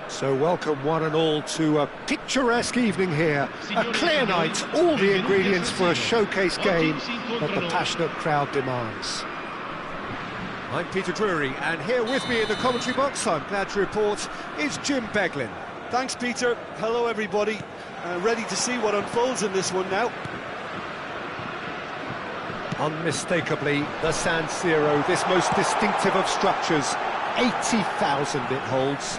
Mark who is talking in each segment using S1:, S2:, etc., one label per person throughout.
S1: So welcome one and all to a picturesque evening here, a clear night, all the ingredients for a showcase game that the passionate crowd demands. I'm Peter Drury, and here with me in the commentary box, I'm glad to report, is Jim Beglin.
S2: Thanks, Peter. Hello, everybody. Ready to see what unfolds in this one now.
S1: Unmistakably, the San Siro, this most distinctive of structures, 80,000 it holds.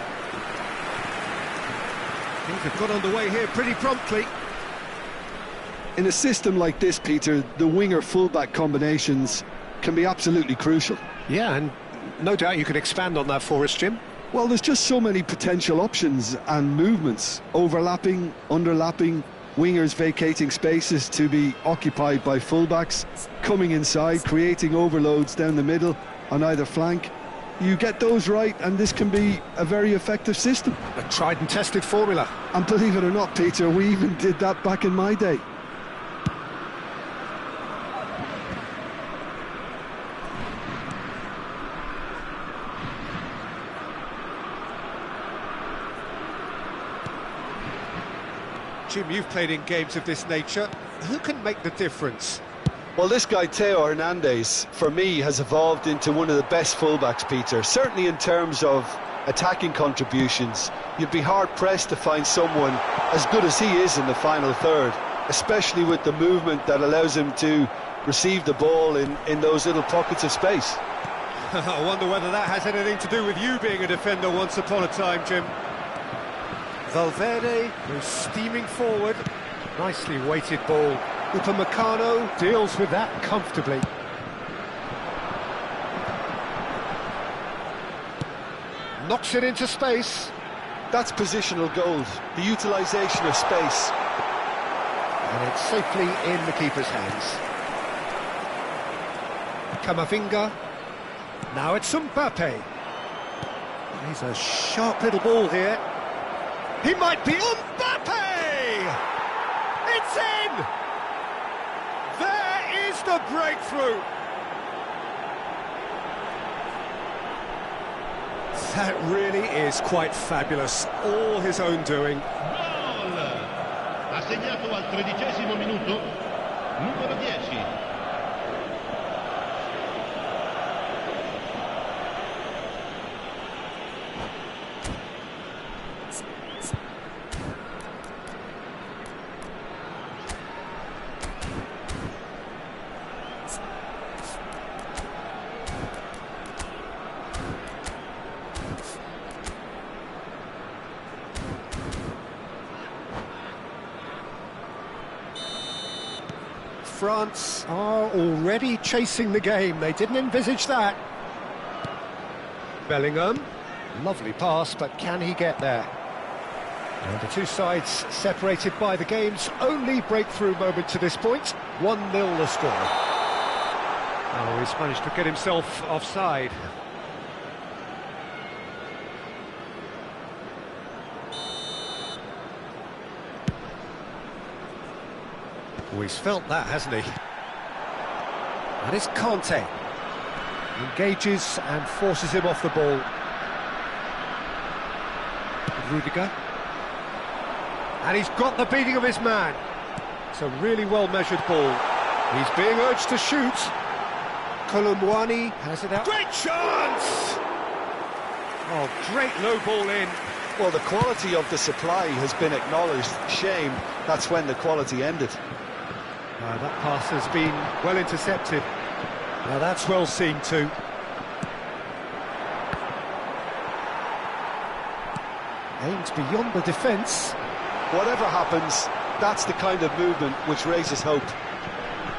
S1: Things have got underway here pretty promptly.
S2: In a system like this, Peter, the winger-fullback combinations can be absolutely crucial.
S1: Yeah, and no doubt you can expand on that for us, Jim.
S2: Well, there's just so many potential options and movements, overlapping, underlapping, wingers vacating spaces to be occupied by fullbacks, coming inside, creating overloads down the middle on either flank. You get those right and this can be a very effective system.
S1: A tried and tested formula.
S2: And believe it or not, Peter, we even did that back in my day.
S1: Jim, you've played in games of this nature. Who can make the difference?
S2: Well, this guy, Theo Hernandez, for me, has evolved into one of the best fullbacks, Peter. Certainly in terms of attacking contributions, you'd be hard-pressed to find someone as good as he is in the final third, especially with the movement that allows him to receive the ball in those little pockets of space.
S1: I wonder whether that has anything to do with you being a defender once upon a time, Jim. Valverde goes steaming forward. Nicely weighted ball. Upamecano deals with that comfortably. Knocks it into space.
S2: That's positional gold, the utilisation of space.
S1: And it's safely in the keeper's hands. Camavinga. Now it's Mbappe. He's a sharp little ball here. He might be Mbappe! It's in! There is the breakthrough! That really is quite fabulous. All his own doing.
S3: Gol! Ha segnato al 13° minuto, numero 10.
S1: France are already chasing the game. They didn't envisage that. Bellingham, lovely pass, but can he get there? And the two sides separated by the game's only breakthrough moment to this point. 1-0 the score. Oh, he's managed to get himself offside. Oh, he's felt that, hasn't he? And it's Kanté. Engages and forces him off the ball. Rudiger. And he's got the beating of his man. It's a really well-measured ball. He's being urged to shoot. Colomboani has it out. Great chance! Oh, great low ball in.
S2: Well, the quality of the supply has been acknowledged. Shame, that's when the quality ended.
S1: That pass has been well intercepted. Now that's well seen too. Aims beyond the defence.
S2: Whatever happens, that's the kind of movement which raises hope.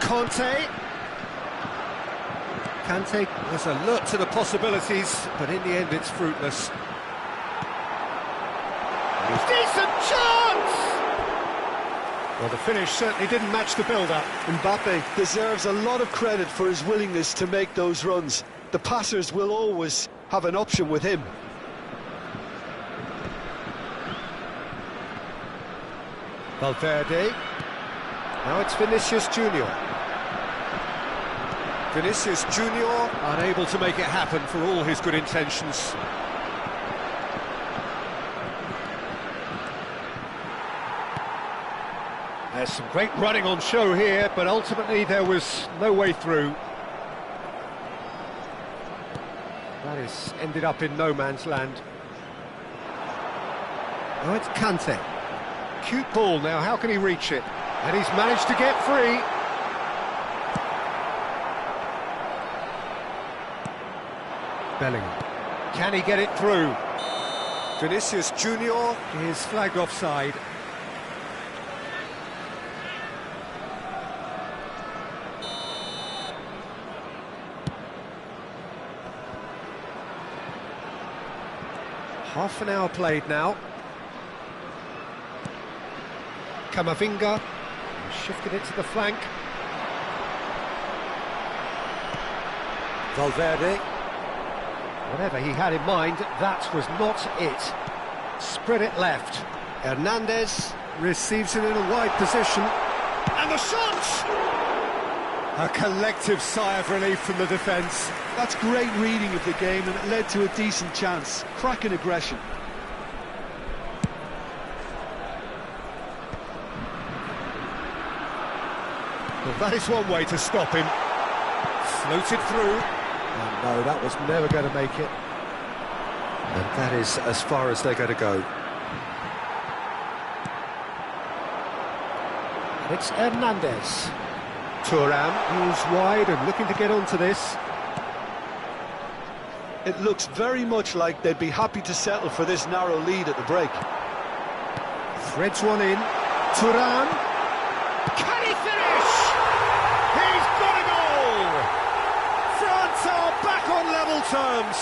S1: Kanté was alert to the possibilities, but in the end it's fruitless. Decent chance! Well, the finish certainly didn't match the build-up.
S2: Mbappe deserves a lot of credit for his willingness to make those runs. The passers will always have an option with him.
S1: Valverde. Now it's Vinicius Junior. Vinicius Junior unable to make it happen for all his good intentions. There's some great running on show here, but ultimately there was no way through. That is ended up in no man's land. Now it's Kanté. Cute ball now, how can he reach it? And he's managed to get free. Bellingham. Can he get it through? Vinicius Junior is flagged offside. Half an hour played now. Camavinga shifted it to the flank. Valverde. Whatever he had in mind, that was not it. Spread it left. Hernandez receives it in a wide position. And the shot! A collective sigh of relief from the defence.
S2: That's great reading of the game, and it led to a decent chance. Cracking aggression.
S1: Well, that is one way to stop him. Floated through. Oh, no, that was never going to make it. And that is as far as they're going to go. And it's Hernandez. Thuram moves wide and looking to get onto this.
S2: It looks very much like they'd be happy to settle for this narrow lead at the break.
S1: Threads one in. Thuram. Can he finish? He's got a goal! France are back on level terms.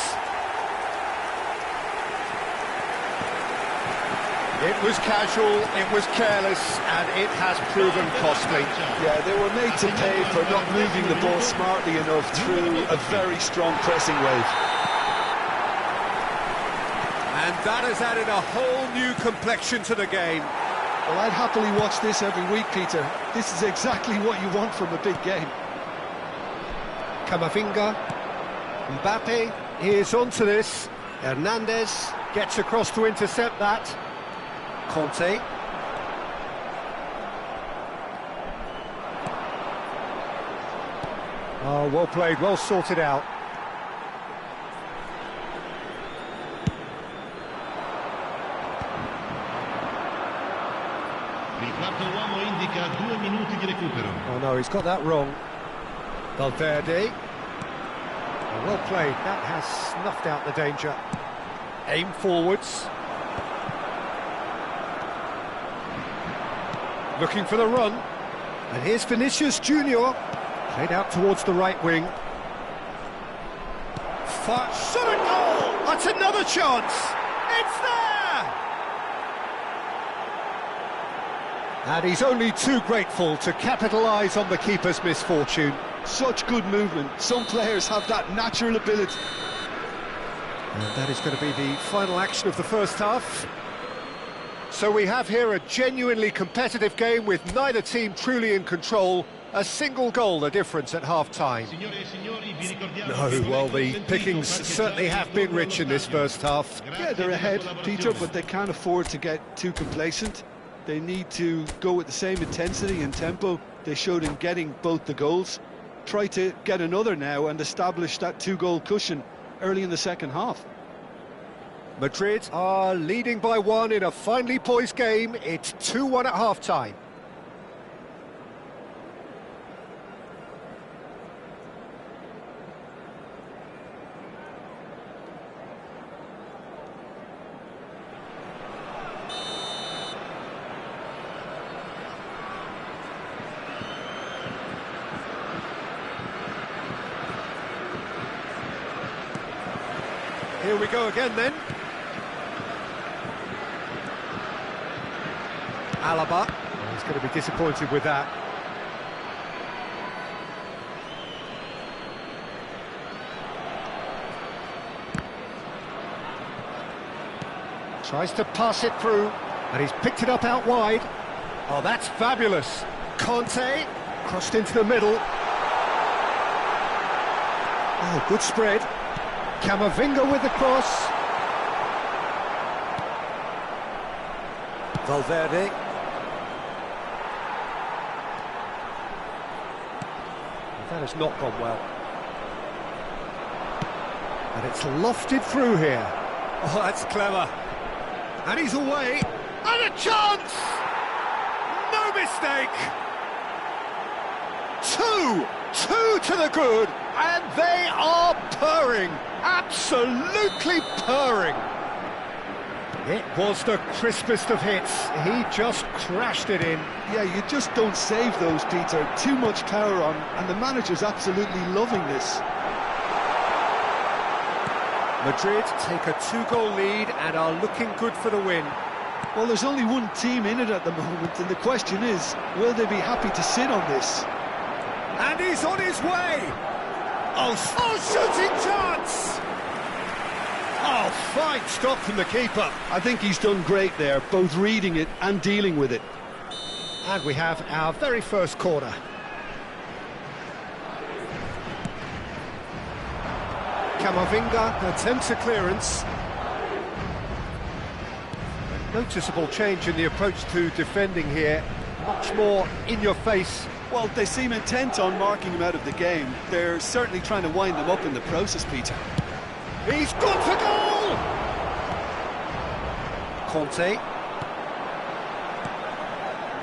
S1: It was casual, it was careless, and it has proven costly.
S2: Yeah, they were made to pay for not moving the ball smartly enough through a very strong pressing wave.
S1: And that has added a whole new complexion to the game.
S2: Well, I'd happily watch this every week, Peter. This is exactly what you want from a big game.
S1: Camavinga. Mbappe is onto this. Hernandez gets across to intercept that. Conte. Oh, well played, well sorted out.
S3: Il quarto uomo indica 2 minuti di recupero.
S1: Oh no, he's got that wrong. Valverde. Oh, well played, that has snuffed out the danger. Aim forwards. Looking for the run. And here's Vinicius Junior. Played out towards the right wing. Shot at goal! That's another chance! It's there! And he's only too grateful to capitalise on the keeper's misfortune.
S2: Such good movement. Some players have that natural ability.
S1: And that is going to be the final action of the first half. So we have here a genuinely competitive game with neither team truly in control. A single goal the difference at half-time. No, well, the pickings certainly have been rich in this first half.
S2: Yeah, they're ahead, Peter, but they can't afford to get too complacent. They need to go with the same intensity and tempo they showed in getting both the goals. Try to get another now and establish that two-goal cushion early in the second half.
S1: Madrid are leading by 1 in a finely poised game. It's 2-1 at half-time. Here we go again then. Alaba. Oh, he's going to be disappointed with that. Tries to pass it through, and he's picked it up out wide. Oh, that's fabulous. Conte, crossed into the middle. Oh, good spread. Camavinga with the cross. Valverde. That has not gone well. And it's lofted through here. Oh, that's clever. And he's away. And a chance! No mistake! Two to the good, and they are purring. Absolutely purring. It was the crispest of hits. He just crashed it in.
S2: Yeah, you just don't save those, Peter. Too much power on, and the manager's absolutely loving this.
S1: Madrid take a 2-goal lead and are looking good for the win.
S2: Well, there's only one team in it at the moment, and the question is, will they be happy to sit on this?
S1: And he's on his way! Oh, shooting chance! Oh, fine stop from the keeper.
S2: I think he's done great there, both reading it and dealing with it.
S1: And we have our very first corner. Camavinga attempts a clearance. A noticeable change in the approach to defending here. Much more in your face.
S2: Well, they seem intent on marking him out of the game. They're certainly trying to wind him up in the process, Peter.
S1: He's gone for goal! Conte.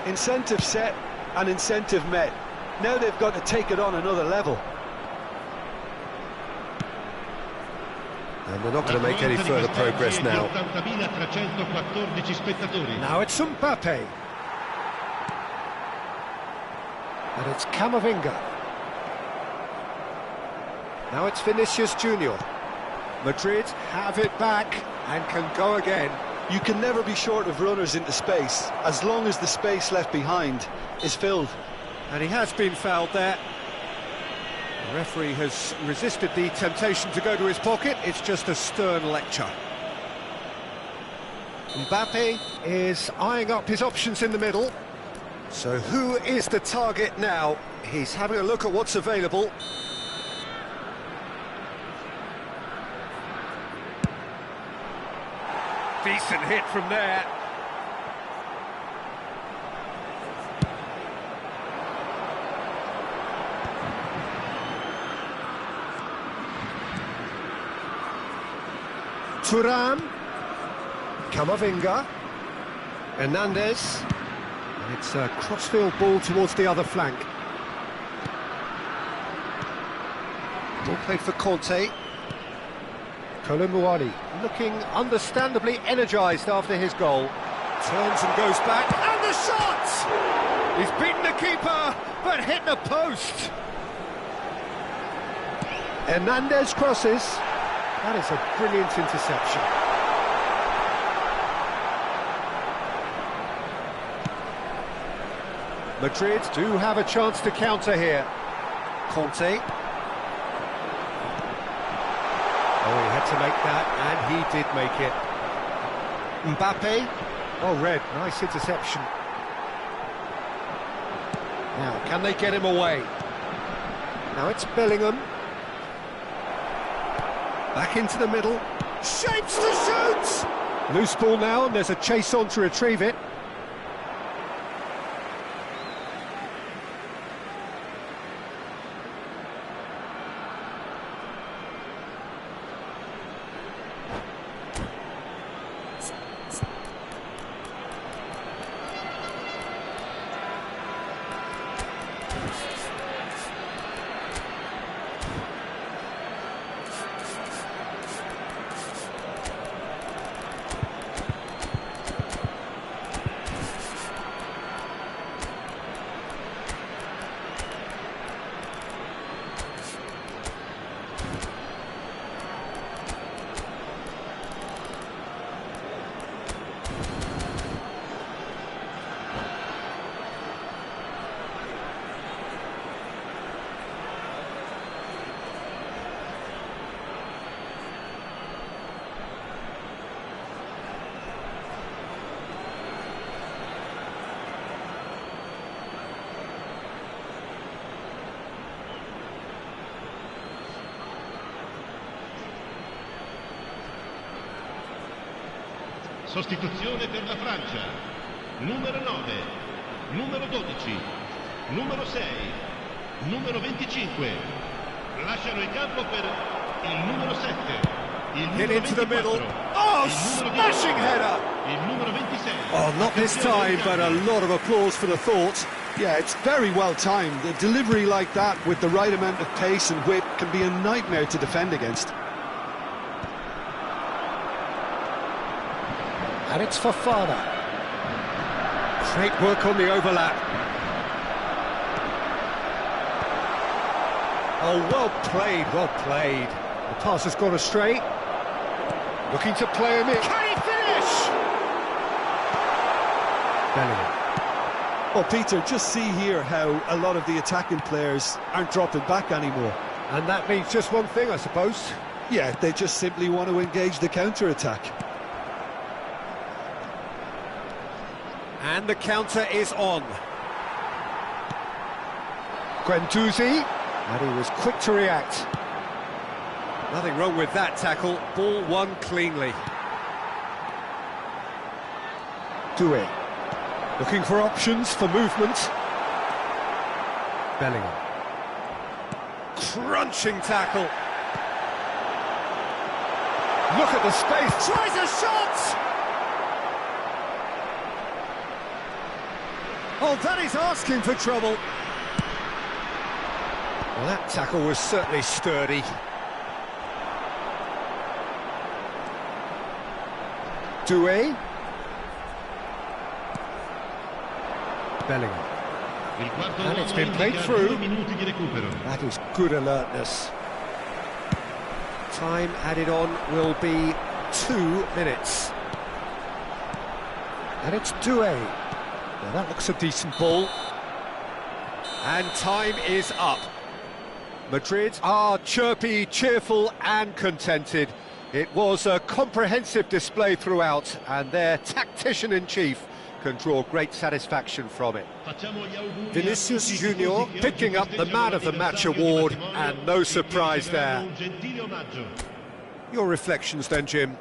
S2: Incentive set and incentive met. Now they've got to take it on another level.
S1: And they're not going to make any further progress now. Now it's Mbappe. And it's Camavinga. Now it's Vinicius Junior. Madrid have it back and can go again.
S2: You can never be short of runners into space, as long as the space left behind is filled.
S1: And he has been fouled there. The referee has resisted the temptation to go to his pocket. It's just a stern lecture. Mbappe is eyeing up his options in the middle. So who is the target now? He's having a look at what's available. Decent hit from there. Thuram, Camavinga, Hernandez, and it's a crossfield ball towards the other flank. Ball played for Conte. Colomboani looking understandably energised after his goal. Turns and goes back, and the shot! He's beaten the keeper, but hit the post. Hernandez crosses. That is a brilliant interception. Madrid do have a chance to counter here. Conte. Oh, he had to make that, and he did make it. Mbappe. Oh, red, nice interception. Now, can they get him away? Now it's Bellingham. Back into the middle. Shapes to shoot! Loose ball now, and there's a chase on to retrieve it.
S3: Sostituzione per la Francia. Numero 9, numero 12, numero 6, numero 25. Lasciano il campo per il numero 7, il
S1: Hit
S3: numero
S1: into the
S3: 24,
S1: middle. Oh,
S3: il numero
S1: smashing
S3: 18,
S1: header!
S3: il numero 26.
S1: Oh, not this time, but a lot of applause for the thought.
S2: Yeah, it's very well timed. A delivery like that with the right amount of pace and whip can be a nightmare to defend against.
S1: And it's Fofana. Great work on the overlap. Oh, well played, well played. The pass has gone astray. Looking to play him in. Can he finish? Bellingham.
S2: Well, Peter, just see here how a lot of the attacking players aren't dropping back anymore.
S1: And that means just one thing, I suppose.
S2: Yeah, they just simply want to engage the counter-attack.
S1: And the counter is on. Guendouzi, and he was quick to react. Nothing wrong with that tackle, ball won cleanly. Doué, looking for options for movement. Bellingham. Crunching tackle. Look at the space, tries a shot! Oh, that is asking for trouble. Well, that tackle was certainly sturdy. Doué. Bellingham. And it's been played through. That is good alertness. Time added on will be 2 minutes. And it's Doué. Now that looks a decent ball. And time is up. Madrid are chirpy, cheerful and contented. It was a comprehensive display throughout, and their tactician-in-chief can draw great satisfaction from it. Vinicius Junior picking up the Man of the Match award, and no surprise there. Your reflections then, Jim?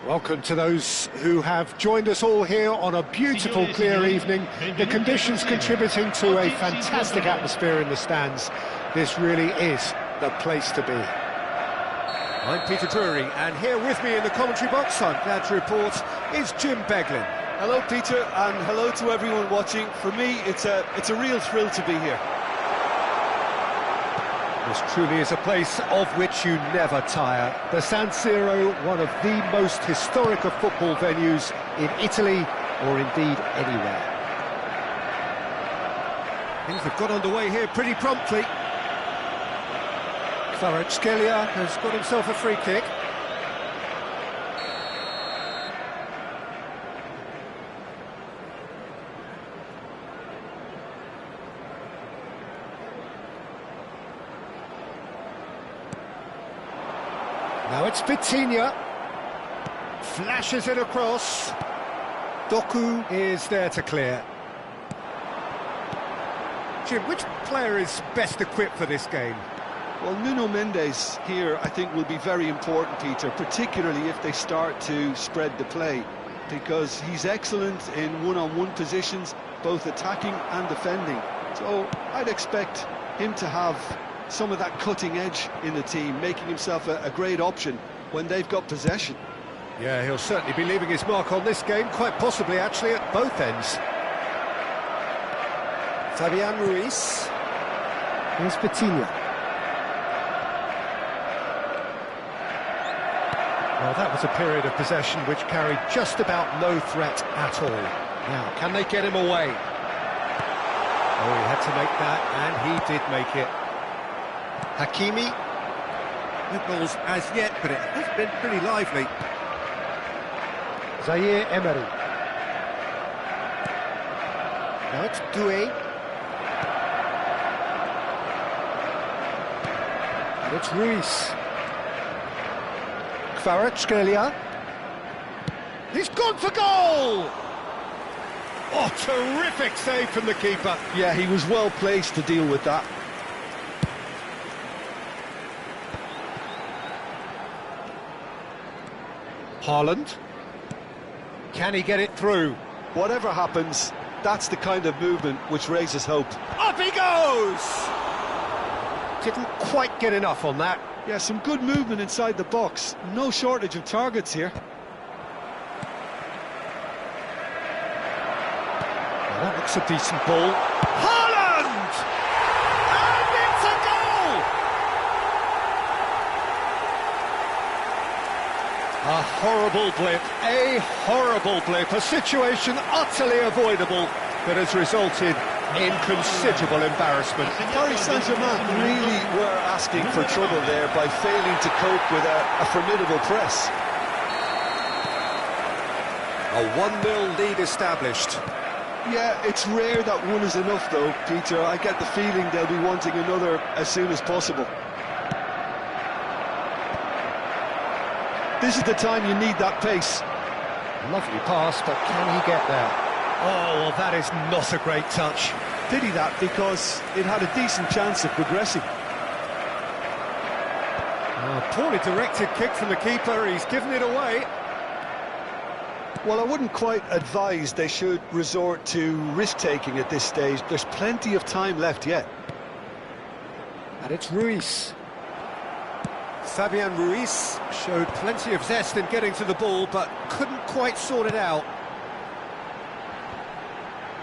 S1: Welcome to those who have joined us all here on a beautiful, clear evening. The conditions contributing to a fantastic atmosphere in the stands. This really is the place to be. I'm Peter Drury, and here with me in the commentary box, I'm glad to report, is Jim Beglin.
S2: Hello, Peter, and hello to everyone watching. For me, it's a real thrill to be here.
S1: This truly is a place of which you never tire. The San Siro, one of the most historic of football venues in Italy, or indeed anywhere. Things have got underway here pretty promptly. Kvaratskhelia has got himself a free kick. Now it's Vitinha, flashes it across. Doku is there to clear. Jim, which player is best equipped for this game?
S2: Well, Nuno Mendes here, I think, will be very important, Peter, particularly if they start to spread the play, because he's excellent in one-on-one positions, both attacking and defending. So I'd expect him to have some of that cutting edge in the team, making himself a great option when they've got possession.
S1: Yeah, he'll certainly be leaving his mark on this game, quite possibly actually at both ends. Fabian Ruiz. Here's Vitinha. Well, that was a period of possession which carried just about no threat at all. Now, can they get him away? Oh, he had to make that, and he did make it. Hakimi. No goals as yet, but it has been pretty lively. Zaire Emery. Now it's Doué. And it's Ruiz. Kvaratskhelia. He's gone for goal! Oh, terrific save from the keeper.
S2: Yeah, he was well placed to deal with that.
S1: Haaland. Can he get it through?
S2: Whatever happens, that's the kind of movement which raises hope.
S1: Up he goes! Didn't quite get enough on that.
S2: Yeah, some good movement inside the box. No shortage of targets here.
S1: Well, that looks a decent ball. Haaland! And it's a goal! A horrible blip, a situation utterly avoidable that has resulted in considerable embarrassment.
S2: Paris Saint-Germain really were asking for trouble there by failing to cope with a formidable press.
S1: A 1-0 lead established.
S2: Yeah, it's rare that one is enough though, Peter. I get the feeling they'll be wanting another as soon as possible. This is the time you need that pace.
S1: Lovely pass, but can he get there? Oh, well, that is not a great touch.
S2: Pity that, because it had a decent chance of progressing.
S1: Poorly directed kick from the keeper, he's given it away.
S2: Well, I wouldn't quite advise they should resort to risk-taking at this stage. There's plenty of time left yet.
S1: And it's Ruiz. Fabian Ruiz showed plenty of zest in getting to the ball, but couldn't quite sort it out.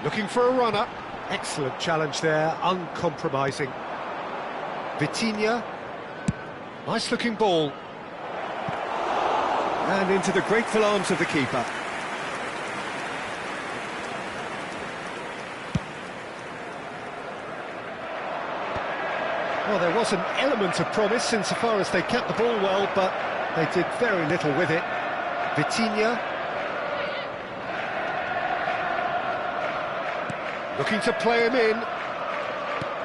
S1: Looking for a runner. Excellent challenge there, uncompromising. Vitinha. Nice looking ball. And into the grateful arms of the keeper. Well, there was an element of promise insofar as they kept the ball well, but they did very little with it. Vitinha. Looking to play him in.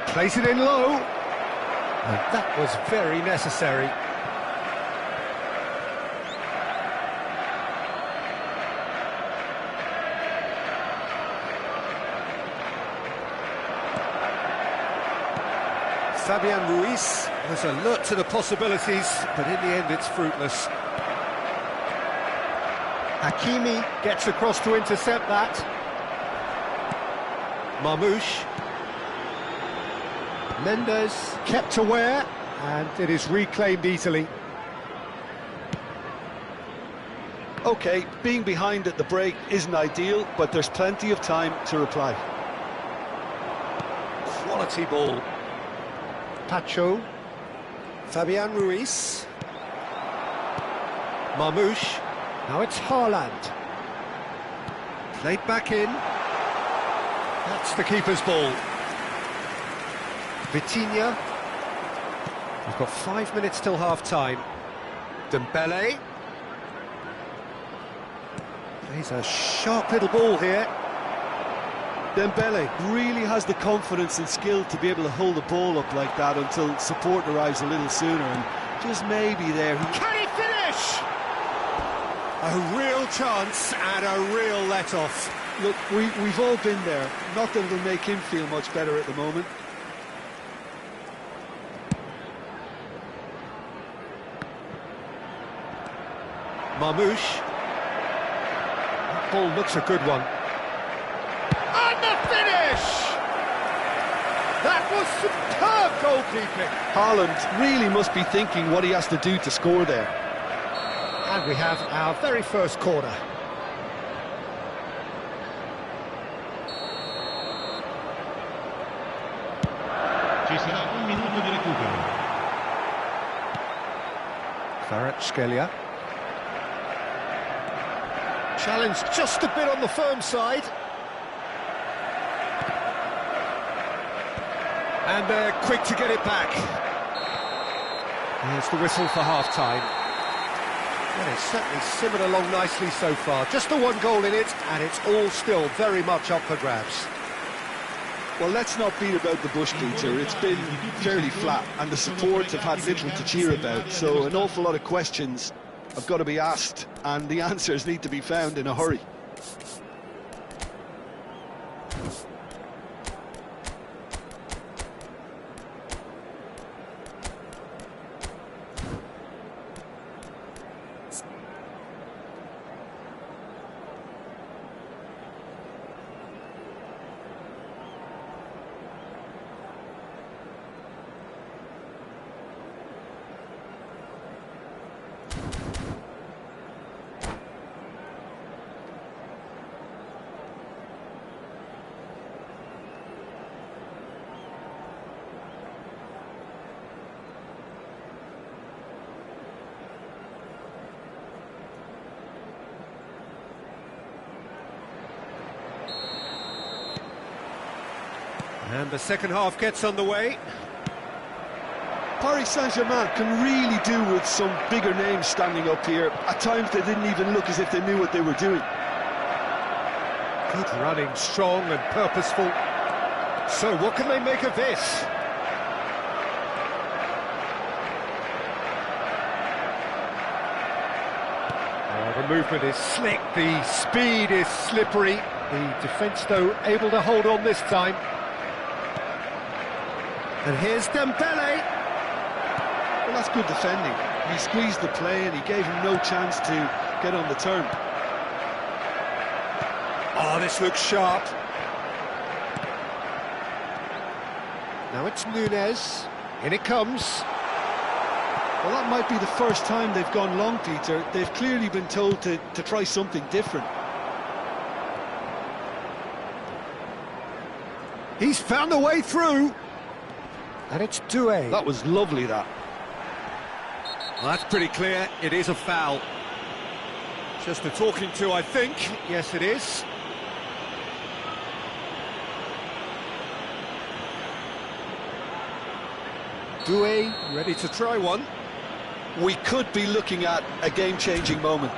S1: Plays it in low. And that was very necessary. Fabian Ruiz was alert to the possibilities, but in the end it's fruitless. Hakimi gets across to intercept that. Marmoush. Mendes kept aware, and it is reclaimed easily.
S2: OK, being behind at the break isn't ideal, but there's plenty of time to reply.
S1: Quality ball. Pacho. Fabian Ruiz. Marmoush. Now it's Haaland. Played back in. That's the keeper's ball. Vitinha. We've got 5 minutes till half-time. Dembele. He's a sharp little ball here.
S2: Dembele really has the confidence and skill to be able to hold the ball up like that until support arrives a little sooner, and just maybe there...
S1: Can he finish? A real chance and a real let-off.
S2: Look, we've all been there. Not that it'll make him feel much better at the moment.
S1: Marmoush. That ball looks a good one. And the finish! That was superb goalkeeping.
S2: Haaland really must be thinking what he has to do to score there.
S1: And we have our very first corner.
S3: Ci sarà un minuto di recupero.
S1: Kvaratskhelia. Challenge just a bit on the firm side. And they're quick to get it back. Here's the whistle for half-time. Well, it's certainly simmered along nicely so far. Just the one goal in it, and it's all still very much up for grabs.
S2: Well, let's not beat about the bush, Peter. It's been fairly flat, and the supports have had little to cheer about, so an awful lot of questions have got to be asked, and the answers need to be found in a hurry.
S1: And the second half gets underway.
S2: Paris Saint-Germain can really do with some bigger names standing up here. At times they didn't even look as if they knew what they were doing.
S1: Good running, strong and purposeful. So what can they make of this? The movement is slick, the speed is slippery. The defence, though, able to hold on this time. And here's Dembele.
S2: Well, that's good defending. He squeezed the play and he gave him no chance to get on the turn.
S1: Oh, this looks sharp. Now it's Nunez. In it comes.
S2: Well, that might be the first time they've gone long, Peter. They've clearly been told to try something different.
S1: He's found a way through. And it's Doué.
S2: That was lovely, that.
S1: Well, that's pretty clear. It is a foul. Just a talking to, I think. Yes, it is. Doué ready to try one.
S2: We could be looking at a game-changing moment.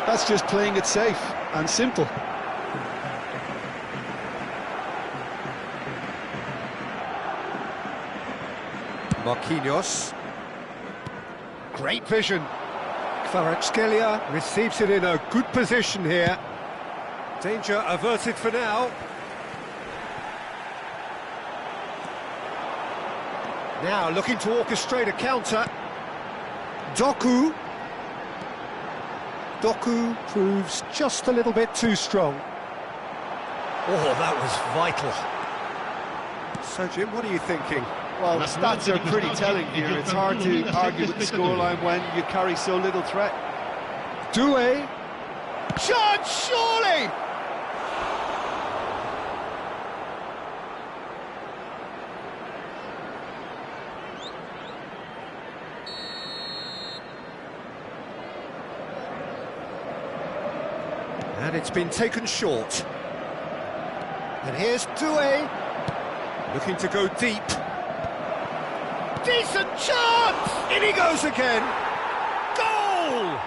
S2: That's just playing it safe and simple.
S1: Marquinhos. Great vision. Kvaratskhelia receives it in a good position here. Danger averted for now. Now looking to orchestrate a counter. Doku. Doku proves just a little bit too strong. Oh, that was vital. So, Jim, what are you thinking?
S2: Well, the stats are pretty telling here. It's hard to argue with the scoreline when you carry so little threat.
S1: Doué. Chance, surely! And it's been taken short. And here's Doué, looking to go deep. Decent chance! In he goes again. Goal!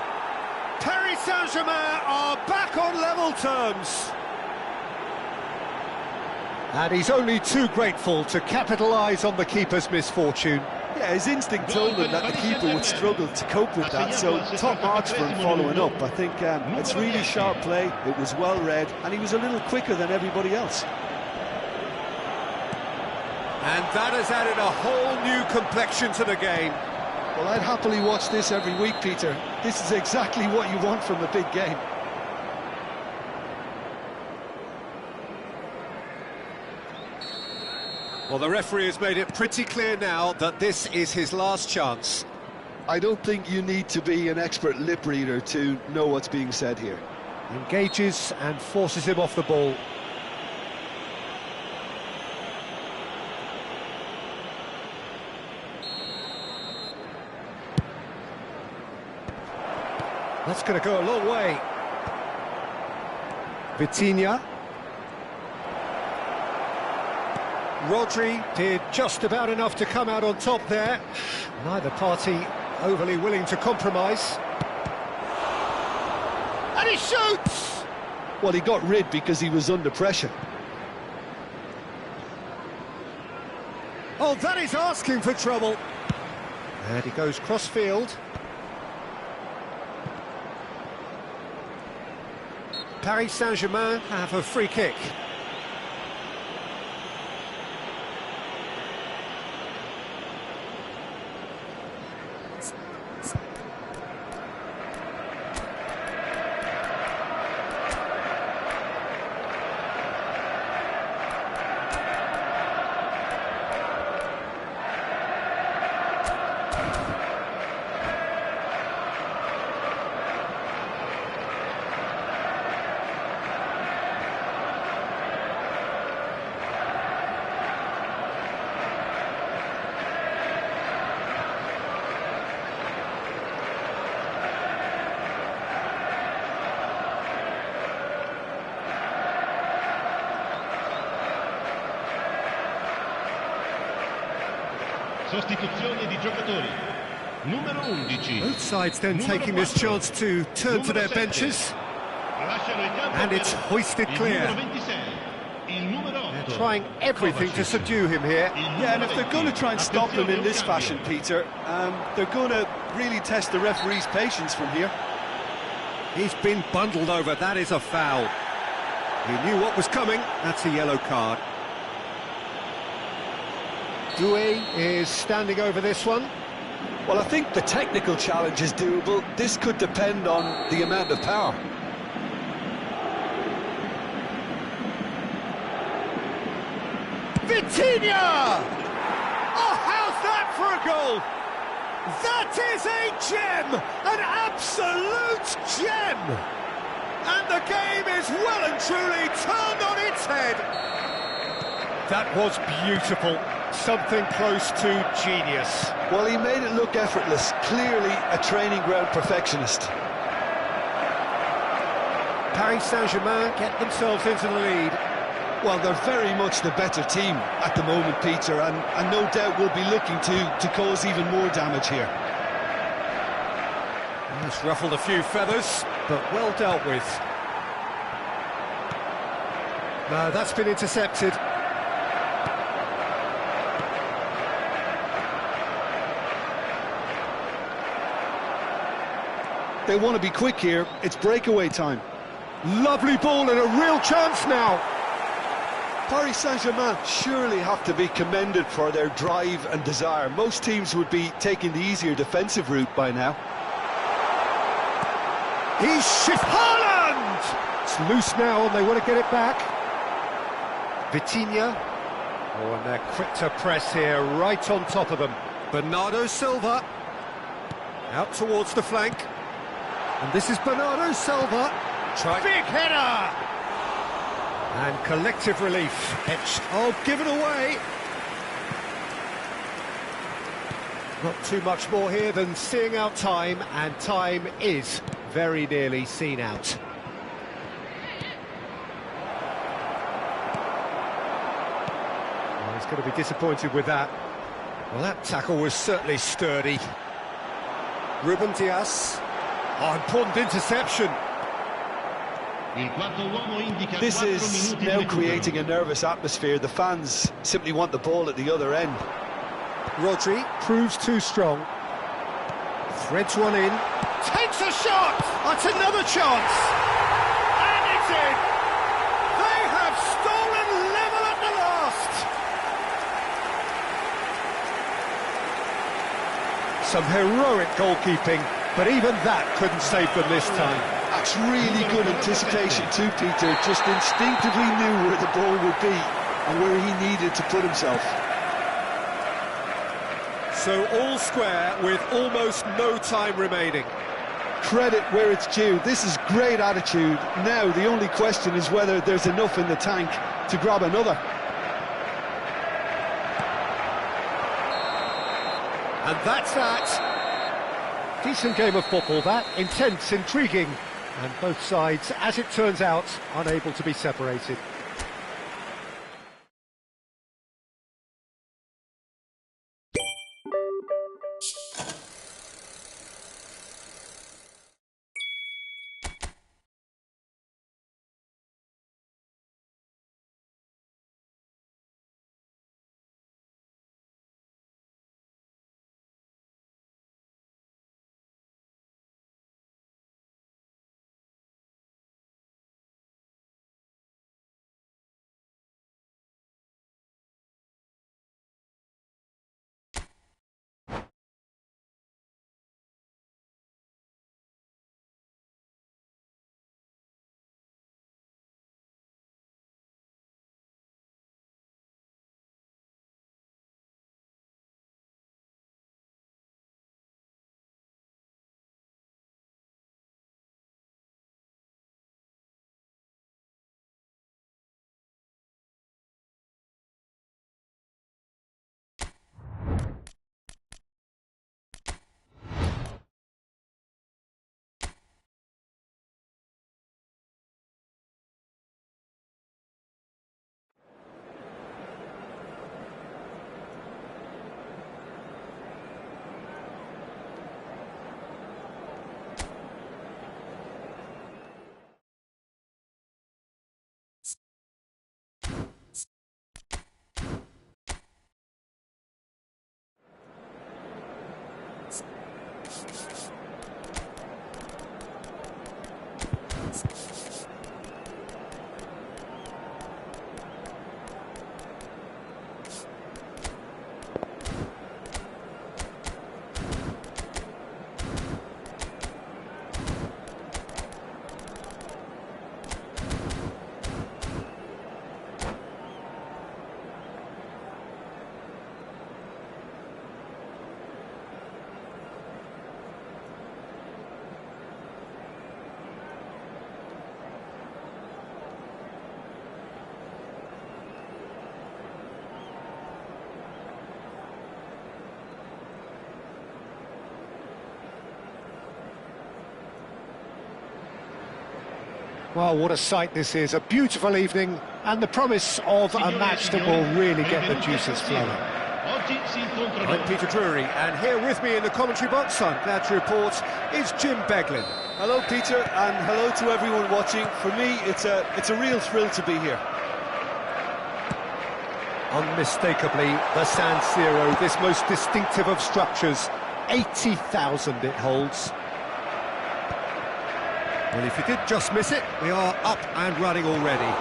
S1: Paris Saint-Germain are back on level terms. And he's only too grateful to capitalise on the keeper's misfortune.
S2: Yeah, his instinct told him that the keeper would struggle to cope with that, so top marks for him following up. I think it's really sharp play, it was well read, and he was a little quicker than everybody else.
S1: And that has added a whole new complexion to the game.
S2: Well, I'd happily watch this every week, Peter. This is exactly what you want from a big game.
S1: Well, the referee has made it pretty clear now that this is his last chance.
S2: I don't think you need to be an expert lip reader to know what's being said here.
S1: Engages and forces him off the ball. That's going to go a long way. Vitinha. Rodri did just about enough to come out on top there. Neither party overly willing to compromise. And he shoots!
S2: Well, he got rid because he was under pressure.
S1: Oh, that is asking for trouble. And he goes cross-field. Paris Saint-Germain have a free kick.
S3: Sostituzione di giocatori. Numero 11.
S1: Both sides then taking this chance to turn to their benches. And it's hoisted clear. They're trying everything to subdue him here.
S2: Yeah, and if they're going to try and stop him in this fashion, Peter, they're going to really test the referee's patience from here.
S1: He's been bundled over, that is a foul. He knew what was coming, that's a yellow card. Doué is standing over this one.
S2: Well, I think the technical challenge is doable. This could depend on the amount of power.
S1: Vitinha! Oh, how's that for a goal? That is a gem! An absolute gem! And the game is well and truly turned on its head. That was beautiful. Something close to genius.
S2: Well, he made it look effortless. Clearly a training ground perfectionist.
S1: Paris Saint-Germain get themselves into the lead.
S2: Well, they're very much the better team at the moment, Peter, and no doubt will be looking to cause even more damage here.
S1: He's ruffled a few feathers, but well dealt with. No, that's been intercepted.
S2: They want to be quick here. It's breakaway time.
S1: Lovely ball and a real chance now.
S2: Paris Saint-Germain surely have to be commended for their drive and desire. Most teams would be taking the easier defensive route by now.
S1: He's Haaland! It's loose now and they want to get it back. Vitinha. Oh, and they're quick to press here, right on top of them. Bernardo Silva. Out towards the flank. And this is Bernardo Silva. Big header! And collective relief. Etched. Oh, given away. Not too much more here than seeing out time, and time is very nearly seen out. Well, he's going to be disappointed with that. Well, that tackle was certainly sturdy. Ruben Dias. Oh, important interception.
S2: This is now creating a nervous atmosphere. The fans simply want the ball at the other end.
S1: Rodri proves too strong. Threads one in. Takes a shot! That's another chance! And it's in! They have stolen level at the last! Some heroic goalkeeping, but even that couldn't save them this time.
S2: That's really good anticipation too, Peter. Just instinctively knew where the ball would be and where he needed to put himself.
S1: So all square with almost no time remaining.
S2: Credit where it's due. This is great attitude. Now the only question is whether there's enough in the tank to grab another.
S1: And that's that. Decent game of football, that. Intense, intriguing. And both sides, as it turns out, unable to be separated. Well, what a sight this is. A beautiful evening and the promise of a match that will really get the juices flowing. I'm Peter Drury, and here with me in the commentary box, I'm glad to report, is Jim Beglin.
S2: Hello, Peter, and hello to everyone watching. For me, it's a real thrill to be here.
S1: Unmistakably, the San Siro, this most distinctive of structures, 80,000 it holds. Well, if he did just miss it, we are up and running already.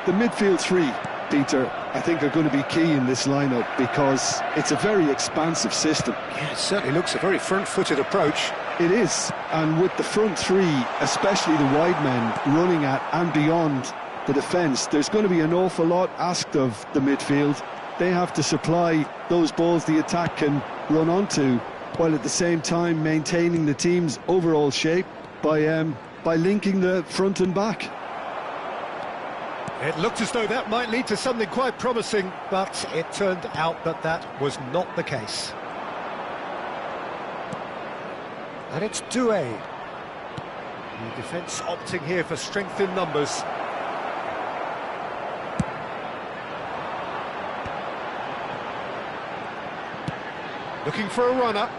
S2: The midfield three, Peter, I think are going to be key in this lineup because it's a very expansive system.
S1: Yeah, it certainly looks a very front-footed approach.
S2: It is, and with the front three, especially the wide men, running at and beyond the defence, there's going to be an awful lot asked of the midfield. They have to supply those balls the attack can run onto, while at the same time maintaining the team's overall shape by linking the front and back.
S1: It looked as though that might lead to something quite promising, but it turned out that that was not the case. And it's Doué. The defence opting here for strength in numbers. Looking for a runner.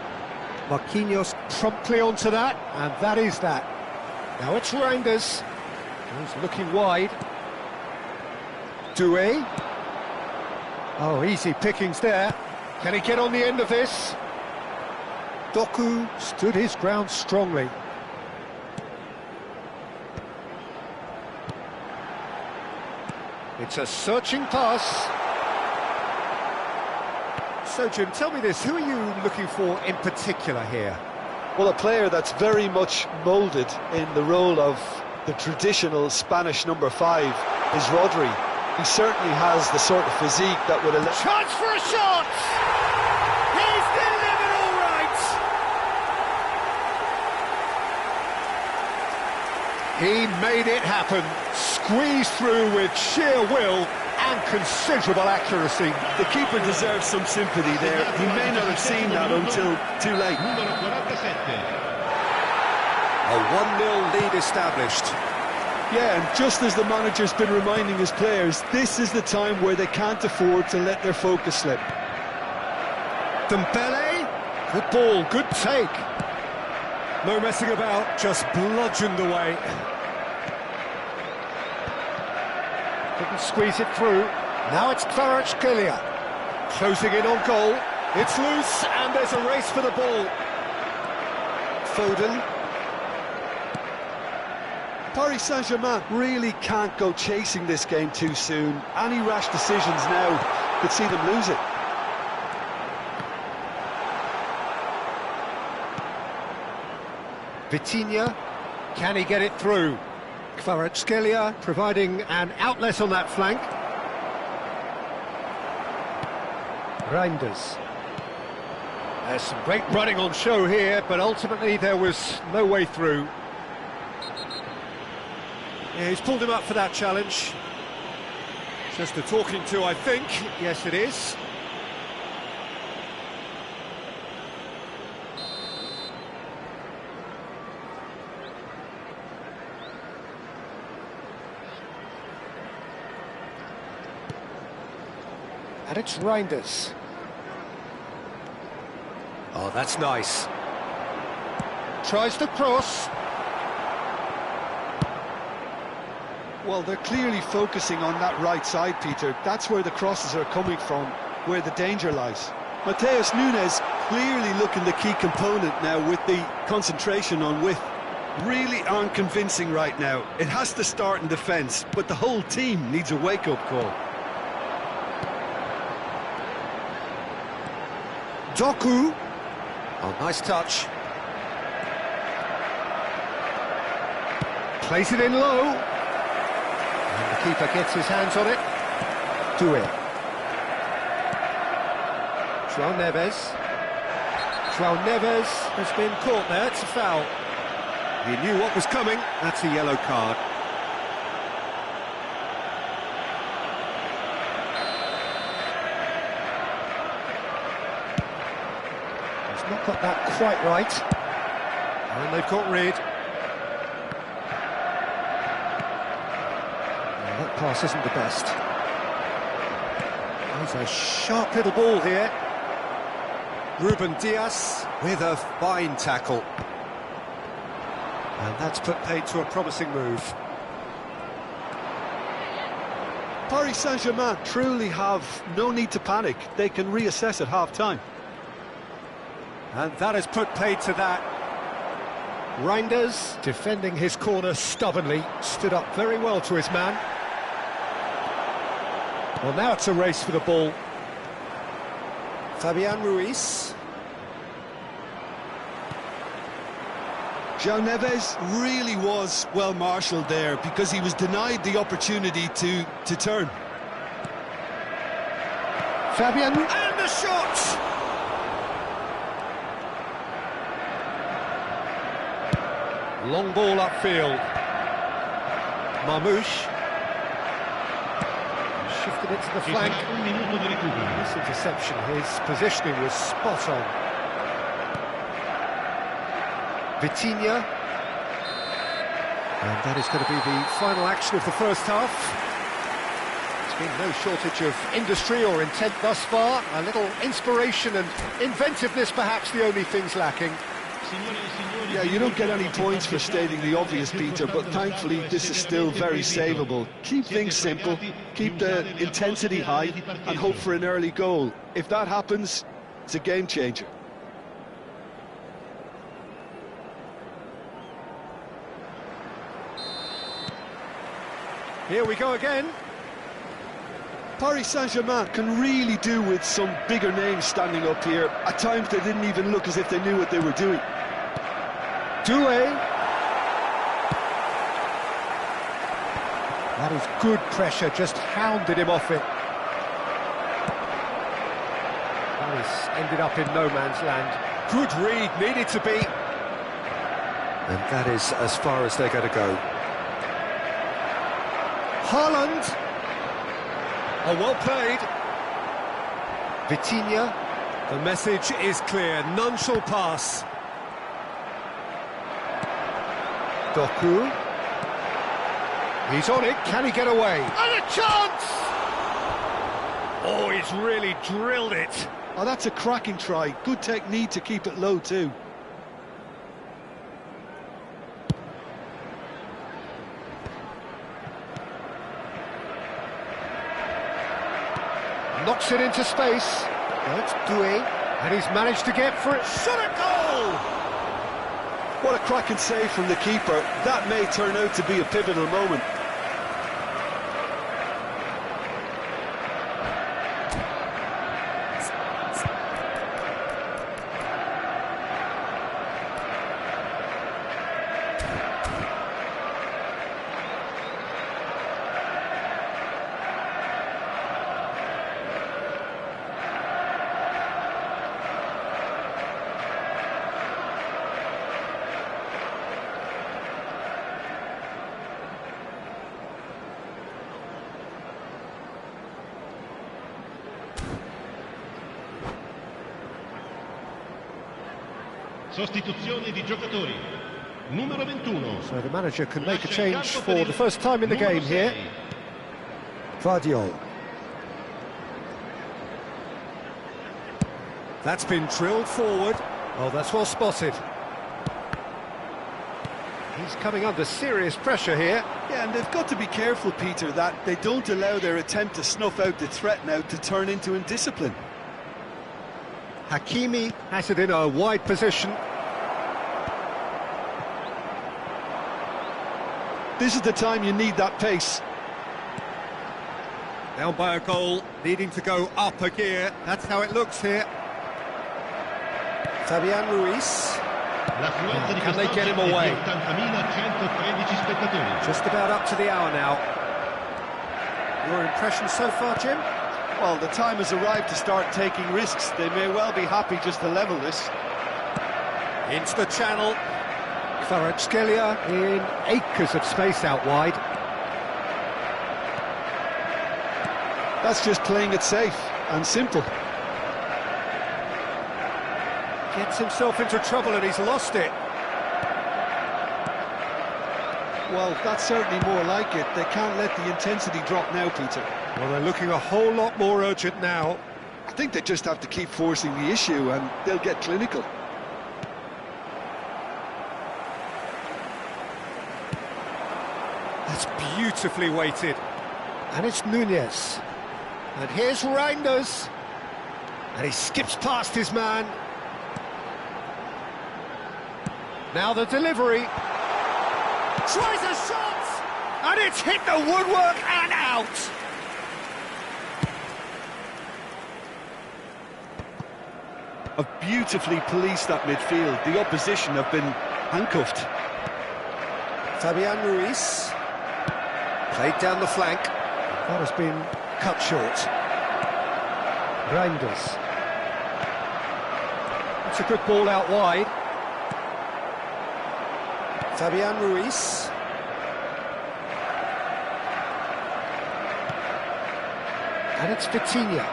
S1: Marquinhos promptly onto that, and that is that. Now it's Reinders. He's looking wide. Doué. Oh, easy pickings there. Can he get on the end of this? Doku stood his ground strongly. It's a searching pass. So, Jim, tell me this, who are you looking for in particular here?
S2: Well, a player that's very much moulded in the role of the traditional Spanish number 5 is Rodri. He certainly has the sort of physique that would allow...
S1: Chance for a shot! He's delivered all right! He made it happen, squeezed through with sheer will and considerable accuracy.
S2: The keeper deserves some sympathy there. He may not have seen that until too late.
S1: A 1-0 lead established.
S2: Yeah, and just as the manager's been reminding his players, this is the time where they can't afford to let their focus slip.
S1: Dembele, good ball, good take. No messing about, just bludgeoned away. Couldn't squeeze it through. Now it's Kvaratskhelia. Closing in on goal. It's loose, and there's a race for the ball. Foden.
S2: Paris Saint-Germain really can't go chasing this game too soon. Any rash decisions now could see them lose it.
S1: Vitinha, can he get it through? Kvaratskhelia providing an outlet on that flank. Reinders. There's some great running on show here, but ultimately there was no way through. Yeah, he's pulled him up for that challenge. Just a talking to, I think. Yes, it is. And it's Reinders. Oh, that's nice. Tries to cross.
S2: Well, they're clearly focusing on that right side, Peter. That's where the crosses are coming from, where the danger lies. Mateus Nunes clearly looking the key component now with the concentration on width. Really aren't convincing right now. It has to start in defence, but the whole team needs a wake-up call.
S1: Doku. Oh, nice touch. Plays it in low. And the keeper gets his hands on it. Doué. João Neves. João Neves has been caught there. It's a foul. He knew what was coming. That's a yellow card. He's not got that quite right. And they've caught Reed. That pass isn't the best. There's a sharp little ball here. Ruben Dias with a fine tackle. And that's put paid to a promising move.
S2: Paris Saint-Germain truly have no need to panic. They can reassess at half-time.
S1: And that has put paid to that. Reinders, defending his corner stubbornly, stood up very well to his man. Well, now it's a race for the ball. Fabian Ruiz.
S2: João Neves really was well marshalled there because he was denied the opportunity to turn.
S1: Fabian, and the shot! Long ball upfield. Marmouche. Shifted it to the flank. This interception, his positioning was spot on. Vitinha. And that is going to be the final action of the first half. There's been no shortage of industry or intent thus far. A little inspiration and inventiveness, perhaps the only things lacking.
S2: Yeah, you don't get any points for stating the obvious, Peter, but thankfully this is still very savable. Keep things simple, keep the intensity high, and hope for an early goal. If that happens, it's a game changer.
S1: Here we go again.
S2: Paris Saint-Germain can really do with some bigger names standing up here. At times they didn't even look as if they knew what they were doing.
S1: Doué. That is good pressure, just hounded him off it. Paris ended up in no man's land. Good read, needed to be. And that is as far as they're going to go. Haaland. Oh, well played. Vitinha. The message is clear, none shall pass. Doku. He's on it, can he get away? And a chance! Oh, he's really drilled it.
S2: Oh, that's a cracking try. Good technique to keep it low too.
S1: Knocks it into space. That's Doué. And he's managed to get for it. Shot a goal!
S2: What a cracking save from the keeper. That may turn out to be a pivotal moment.
S3: Sostituzione di giocatori. Numero 21.
S1: So the manager can make a change for the first time in the game here. Vardiol. That's been drilled forward. Oh, that's well spotted. He's coming under serious pressure here.
S2: Yeah, and they've got to be careful, Peter, that they don't allow their attempt to snuff out the threat now to turn into indiscipline.
S1: Hakimi has it in a wide position.
S2: This is the time you need that pace.
S1: Down by a goal, needing to go up a gear. That's how it looks here. Fabian Ruiz. Can they get him away? Just about up to the hour now. Your impression so far, Jim?
S2: Well, the time has arrived to start taking risks. They may well be happy just to level this.
S1: Into the channel. Kvaratskhelia in acres of space out wide.
S2: That's just playing it safe and simple.
S1: Gets himself into trouble and he's lost it.
S2: Well, that's certainly more like it. They can't let the intensity drop now, Peter.
S1: Well, they're looking a whole lot more urgent now.
S2: I think they just have to keep forcing the issue and they'll get clinical.
S1: That's beautifully weighted. And it's Nunez. And here's Reinders. And he skips past his man. Now the delivery. Tries a shot! And it's hit the woodwork and out!
S2: Have beautifully policed that midfield. The opposition have been handcuffed.
S1: Fabian Ruiz. Played down the flank. That has been cut short. Reinders. It's a good ball out wide. Fabian Ruiz. And it's Vitinha.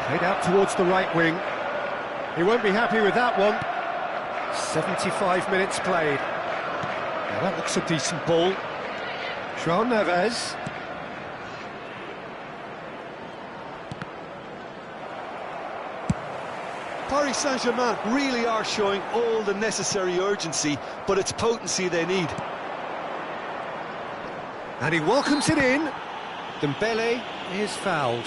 S1: Played out towards the right wing. He won't be happy with that one. 75 minutes played. Now that looks a decent ball. João Neves.
S2: Paris Saint-Germain really are showing all the necessary urgency, but it's potency they need.
S1: And he welcomes it in. Dembele is fouled.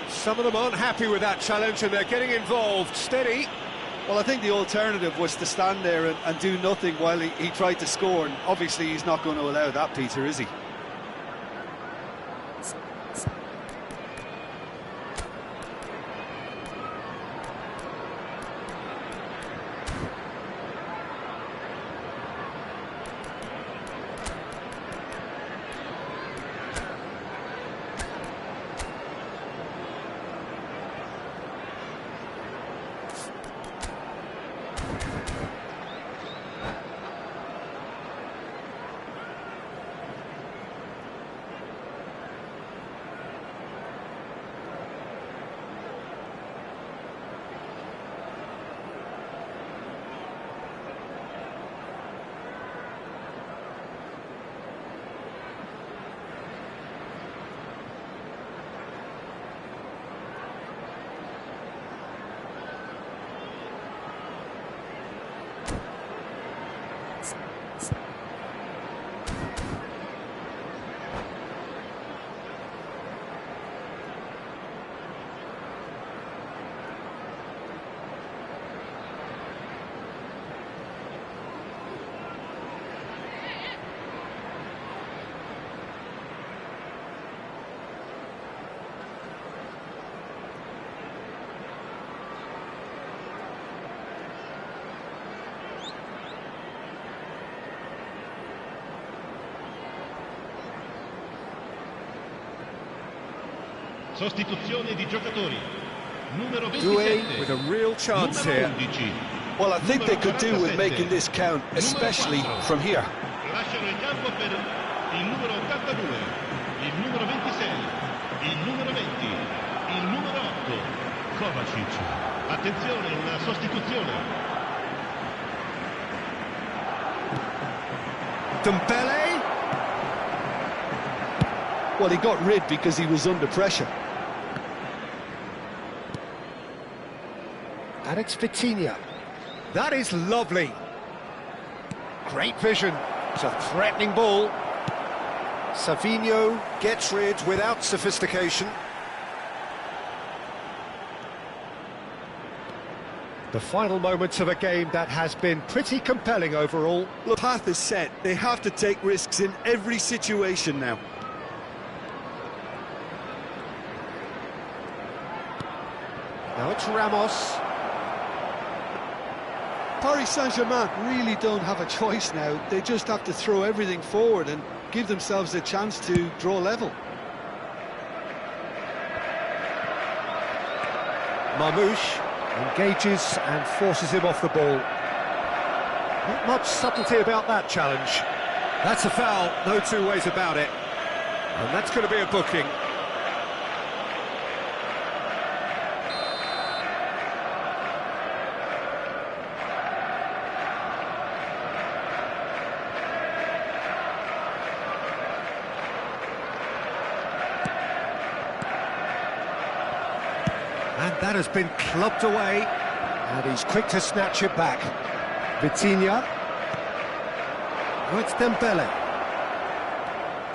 S1: Some of them aren't happy with that challenge and they're getting involved. Steady.
S2: Well, I think the alternative was to stand there and do nothing while he tried to score, and obviously he's not going to allow that, Peter, is he?
S3: Sostituzione di giocatori. Numero
S1: Doué
S3: 27.
S1: with a real chance
S3: Numero
S1: here.
S3: 11.
S2: Well, I think they could do with
S3: 47.
S2: making this count, especially from here.
S3: Lasciano il campo per il numero 82, il numero 26, il numero 20, il numero 8, Kovacic. Attenzione, una sostituzione.
S1: Dembele.
S2: Well, he got rid because he was under pressure.
S1: And it's Vitinha. That is lovely. Great vision. It's a threatening ball. Savinho gets rid without sophistication. The final moments of a game that has been pretty compelling overall.
S2: The path is set. They have to take risks in every situation now.
S1: Now it's Ramos.
S2: Paris Saint-Germain really don't have a choice now. They just have to throw everything forward and give themselves a chance to draw level.
S1: Marmouche engages and forces him off the ball. Not much subtlety about that challenge. That's a foul, no two ways about it. And that's going to be a booking. And that has been clubbed away, and he's quick to snatch it back. Vitinha. Oh, it's Dembele.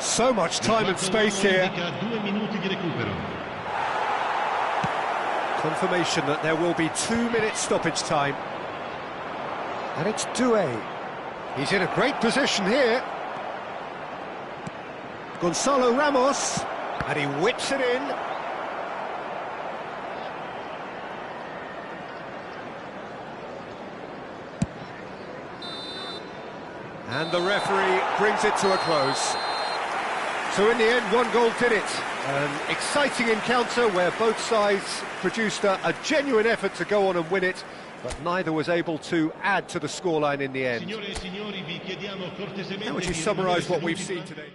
S1: So much time and space here.
S3: 2 minuti di recupero.
S1: Confirmation that there will be 2 minutes stoppage time. And it's Doué. He's in a great position here. Gonzalo Ramos, and he whips it in. And the referee brings it to a close. So in the end, 1 goal did it. An exciting encounter where both sides produced a genuine effort to go on and win it, but neither was able to add to the scoreline in the end. How would you summarise what we've seen today?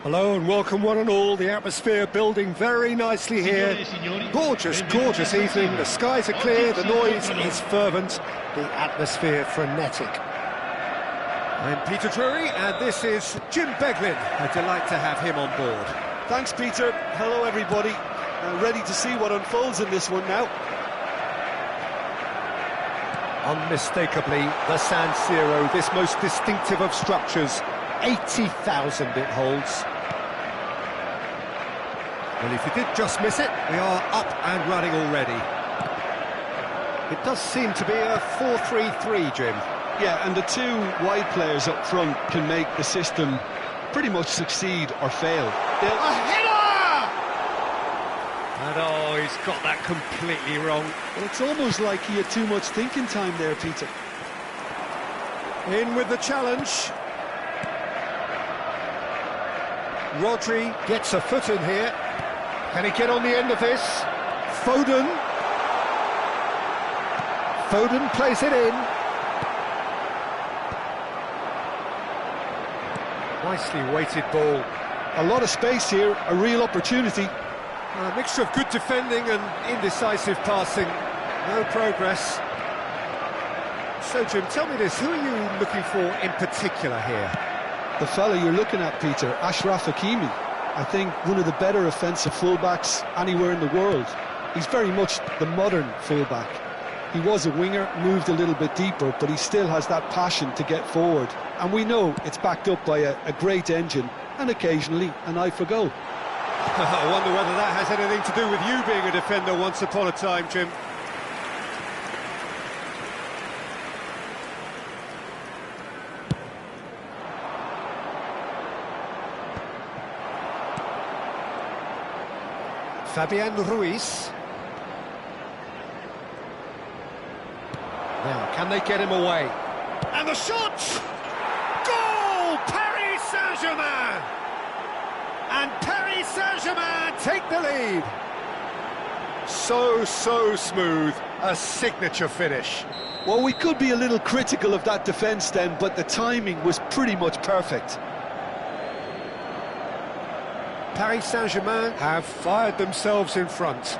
S1: Hello and welcome one and all. The atmosphere building very nicely here. Gorgeous, gorgeous evening. The skies are clear, the noise is fervent, the atmosphere frenetic. I'm Peter Drury and this is Jim Beglin. A delight to have him on board.
S2: Thanks, Peter. Hello, everybody. Ready to see what unfolds in this one now.
S1: Unmistakably, the San Siro, this most distinctive of structures. 80,000 it holds. Well, if you did just miss it, we are up and running already. It does seem to be a 4-3-3, Jim.
S2: Yeah, and the two wide players up front can make the system pretty much succeed or fail.
S1: A header! And oh, he's got that completely wrong.
S2: Well, it's almost like he had too much thinking time there, Peter.
S1: In with the challenge. Rodri gets a foot in here. Can he get on the end of this? Foden. Foden plays it in. Nicely weighted ball.
S2: A lot of space here, a real opportunity.
S1: A mixture of good defending and indecisive passing. No progress. So, Jim, tell me this, who are you looking for in particular here?
S2: The fella you're looking at, Peter, Achraf Hakimi. I think one of the better offensive fullbacks anywhere in the world. He's very much the modern fullback. He was a winger, moved a little bit deeper, but he still has that passion to get forward. And we know it's backed up by a great engine and occasionally an eye for goal.
S1: I wonder whether that has anything to do with you being a defender once upon a time, Jim. Fabian Ruiz. Now, can they get him away? And the shot! Goal! Paris Saint-Germain! And Paris Saint-Germain take the lead. So smooth. A signature finish.
S2: Well, we could be a little critical of that defence then, but the timing was pretty much perfect.
S1: Paris Saint-Germain have fired themselves in front.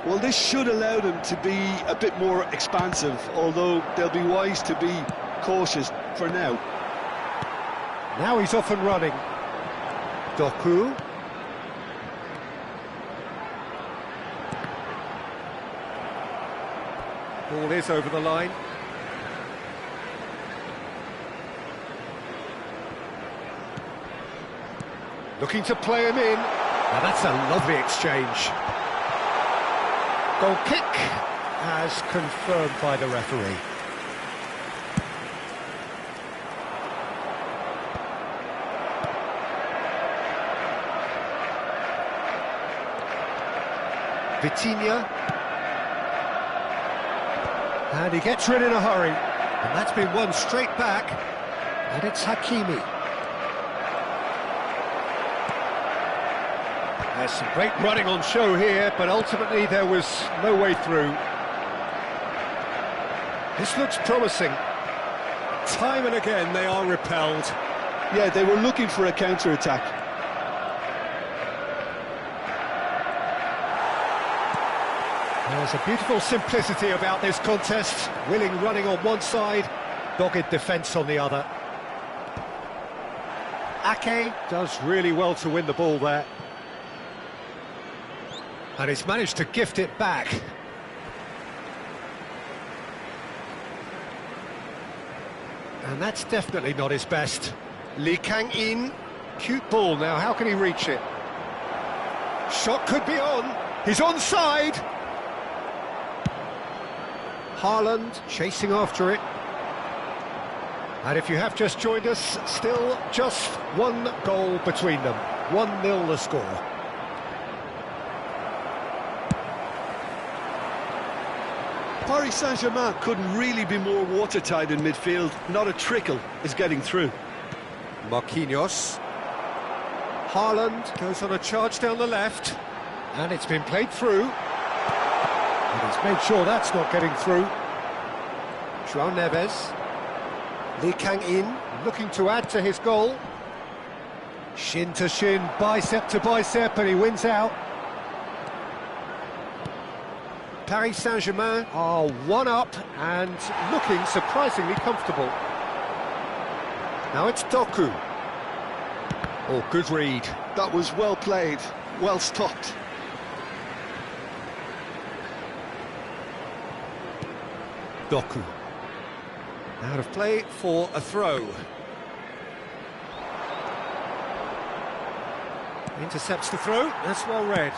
S2: Well, this should allow them to be a bit more expansive, although they'll be wise to be cautious for now.
S1: Now he's off and running. Doku. Ball is over the line. Looking to play him in. Now that's a lovely exchange. Goal kick as confirmed by the referee. Vitinha. And he gets rid in a hurry. And that's been won straight back. And it's Hakimi. There's some great running on show here, but ultimately there was no way through. This looks promising. Time and again they are repelled.
S2: Yeah, they were looking for a counter-attack.
S1: There's a beautiful simplicity about this contest. Willing running on one side, dogged defence on the other. Ake does really well to win the ball there. And he's managed to gift it back. And that's definitely not his best. Lee Kang-in, cute ball now, how can he reach it? Shot could be on, he's onside! Haaland chasing after it. And if you have just joined us, still just one goal between them. 1-0 the score.
S2: Paris Saint-Germain couldn't really be more watertight in midfield. Not a trickle is getting through.
S1: Marquinhos. Haaland goes on a charge down the left. And it's been played through. And he's made sure that's not getting through. João Neves. Lee Kang-in looking to add to his goal. Shin to shin, bicep to bicep, and he wins out. Paris Saint-Germain are one up and looking surprisingly comfortable. Now it's Doku. Oh, good read.
S2: That was well played, well stopped.
S1: Doku. Out of play for a throw. Intercepts the throw, that's well read.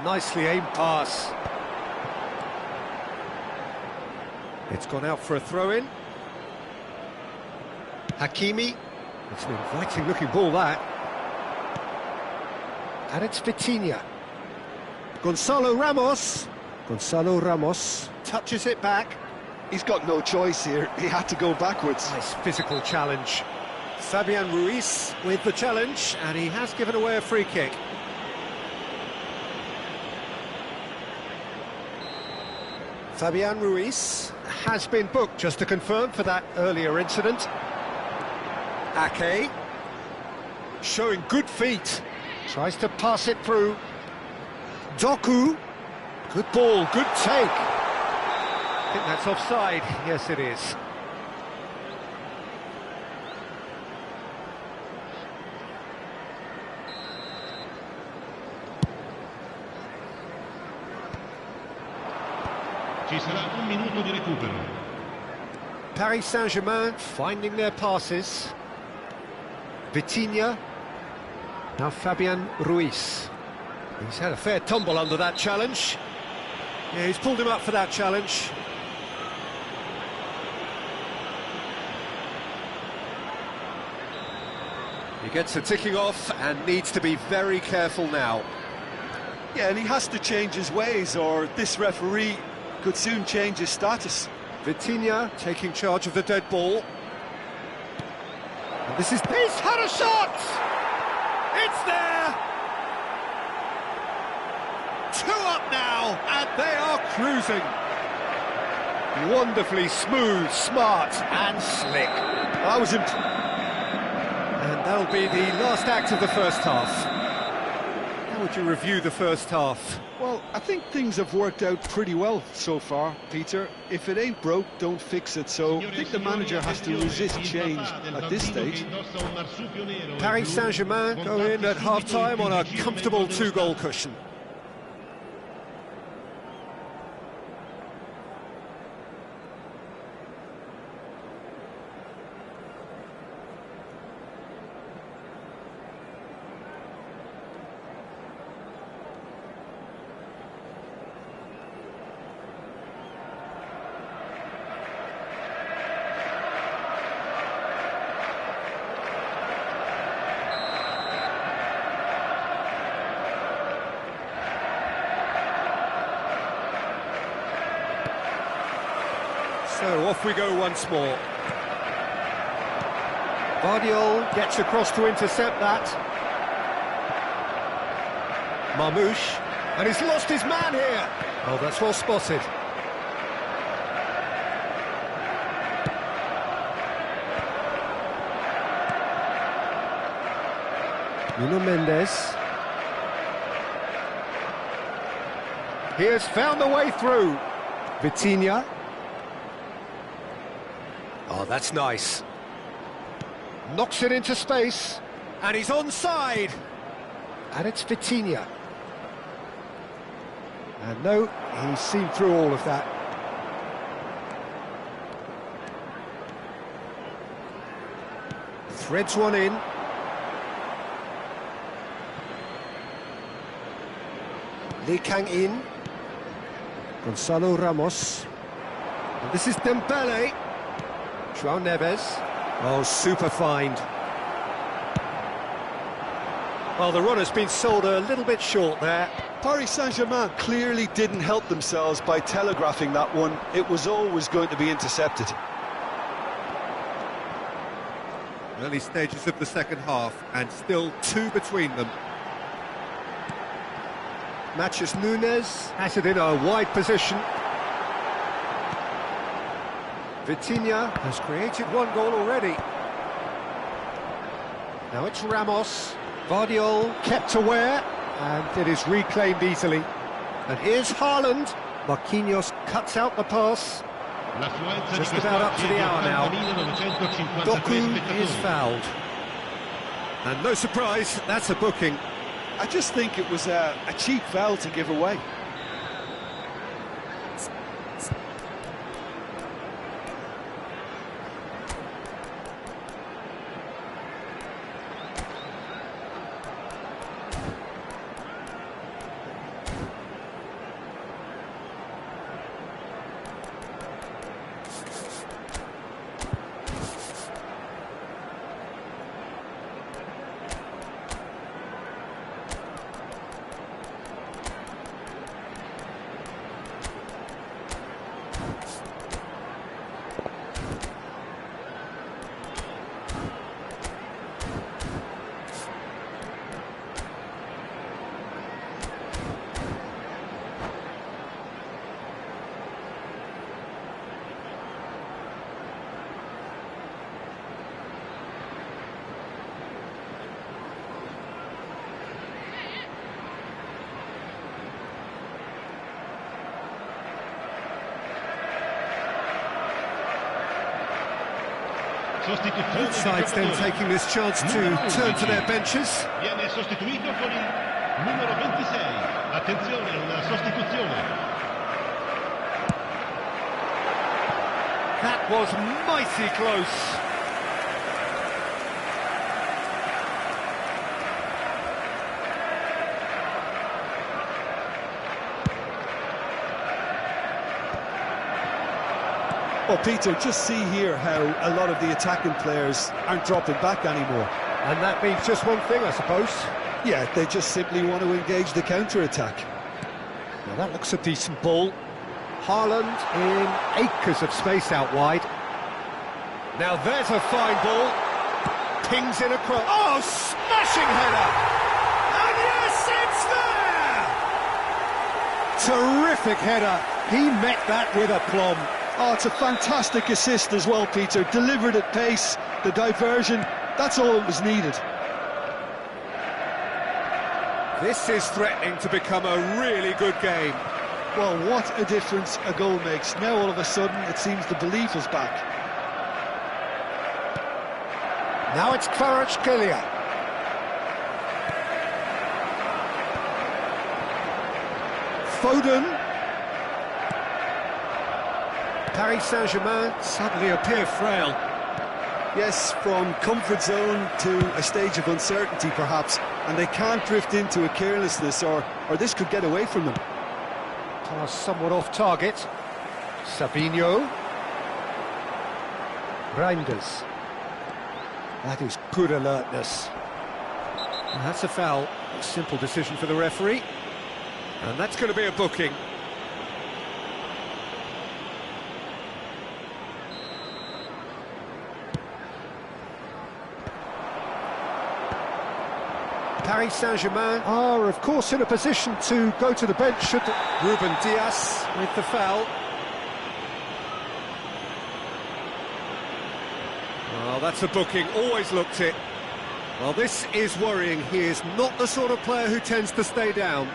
S1: Nicely aimed pass. It's gone out for a throw-in. Hakimi. It's an inviting looking ball, that. And it's Vitinha. Gonzalo Ramos. Gonzalo Ramos touches it back.
S2: He's got no choice here. He had to go backwards.
S1: Nice physical challenge. Fabian Ruiz with the challenge, and he has given away a free kick. Fabian Ruiz has been booked, just to confirm, for that earlier incident. Ake, showing good feet, tries to pass it through. Doku, good ball, good take. I think that's offside. Yes, it is.
S3: Ci sarà un minuto di recupero.
S1: Paris Saint-Germain finding their passes. Vitinha. Now Fabian Ruiz. He's had a fair tumble under that challenge. Yeah, he's pulled him up for that challenge. He gets a ticking off and needs to be very careful now.
S2: Yeah, and he has to change his ways, or this referee could soon change his status.
S1: Vitinha taking charge of the dead ball. And this is... He's had a shot! It's there! 2 up now, and they are cruising. Wonderfully smooth, smart and slick.
S2: That was him.
S1: And that'll be the last act of the first half. How would you review the first half?
S2: Well, I think things have worked out pretty well so far, Peter. If it ain't broke, don't fix it. So I think the manager has to resist change at this stage.
S1: Paris Saint-Germain go in at half-time on a comfortable 2-goal cushion. So off we go once more. Vardiol gets across to intercept that. Marmouche, and he's lost his man here. Oh, that's well spotted. Nuno Mendes. He has found the way through. Vitinha. Oh, that's nice. Knocks it into space, and he's onside. And it's Vitinha. And no, he's seen through all of that. Threads one in. Lee Kang-in. Gonzalo Ramos. And this is Dembele. João Neves. Oh, super find. Well, the runner's been sold a little bit short there.
S2: Paris Saint-Germain clearly didn't help themselves by telegraphing that one. It was always going to be intercepted.
S1: Early stages of the second half, and still 2 between them. Matches Nunes, has it in a wide position. Vitinha has created 1 goal already. Now it's Ramos. Vardiol kept aware, and it is reclaimed easily. And here's Haaland. Marquinhos cuts out the pass. Just about up to the hour now. Doku is fouled. And no surprise, that's a booking.
S2: I just think it was a cheap foul to give away.
S3: Sostituzione
S1: Both sides then taking this chance to turn to their benches.
S3: Viene sostituito con il numero 26. Attenzione, una sostituzione.
S1: That was mighty close.
S2: Well, Peter, just see here how a lot of the attacking players aren't dropping back anymore.
S1: And that means just one thing, I suppose.
S2: Yeah, they just simply want to engage the counter-attack.
S1: Now that looks a decent ball. Haaland in acres of space out wide. Now there's a fine ball. Pings in across. Oh, smashing header! And yes, it's there! Terrific header. He met that with aplomb.
S2: Oh, it's a fantastic assist as well, Peter. Delivered at pace, the diversion, that's all that was needed.
S1: This is threatening to become a really good game.
S2: Well, what a difference a goal makes. Now all of a sudden it seems the belief is back.
S1: Now it's Kvaratskhelia. Foden. Paris Saint-Germain suddenly appear frail.
S2: Yes, from comfort zone to a stage of uncertainty perhaps, and they can't drift into a carelessness or this could get away from them.
S1: Pass somewhat off target. Sabinho. Reinders. That is good alertness. And that's a foul. A simple decision for the referee. And that's going to be a booking. Paris Saint-Germain are, of course, in a position to go to the bench should Ruben Dias with the foul. Well, that's a booking, always looked it. Well, this is worrying. He is not the sort of player who tends to stay down.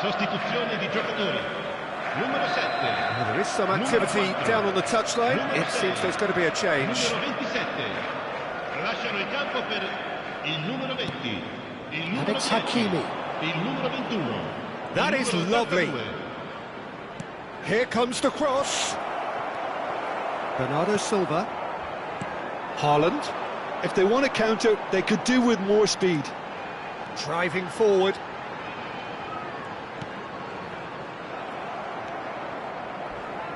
S3: Sostituzione di giocatori. Numero 7.
S1: Well, there is some activity down on the touchline. It seems there's going to be a change.
S3: Numero 27. Lasciano il campo per il numero 20. Il numero
S1: Alex
S3: 10.
S1: Hakimi.
S3: Il numero 21.
S1: That is lovely.
S3: 82.
S1: Here comes the cross. Bernardo Silva. Haaland.
S2: If they want to counter, they could do with more speed.
S1: Driving forward.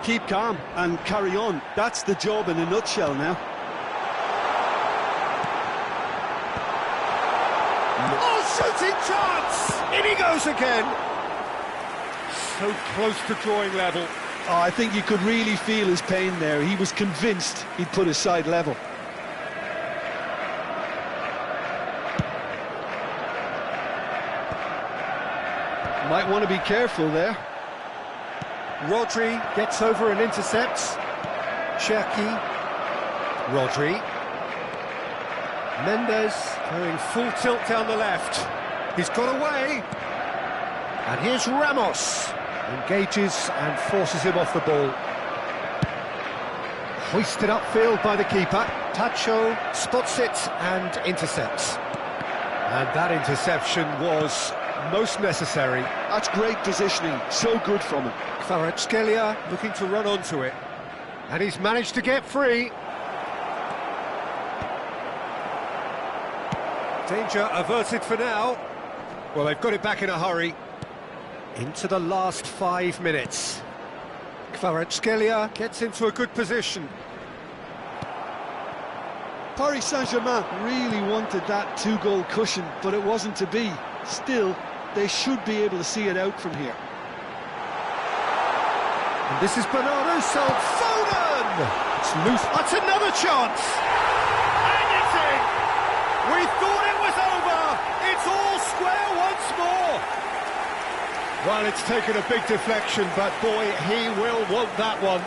S2: Keep calm and carry on. That's the job in a nutshell now.
S1: Oh, shooting chance! In he goes again. So close to drawing level.
S2: Oh, I think you could really feel his pain there. He was convinced he'd put his side level. Might want to be careful there.
S1: Rodri gets over and intercepts. Cherki. Rodri. Mendes going full tilt down the left. He's got away. And here's Ramos. Engages and forces him off the ball. Hoisted upfield by the keeper. Tacho spots it and intercepts. And that interception was most necessary.
S2: That's great positioning, so good from him.
S1: Kvaratskhelia looking to run onto it. And he's managed to get free. Danger averted for now. Well, they've got it back in a hurry. Into the last 5 minutes. Kvaratskhelia gets into a good position.
S2: Paris Saint-Germain really wanted that two-goal cushion, but it wasn't to be. Still, they should be able to see it out from here.
S1: And this is Bernardo Foden! It's loose. That's another chance! And it's in! We thought it was over! It's all square once more! Well, it's taken a big deflection, but boy, he will want that one.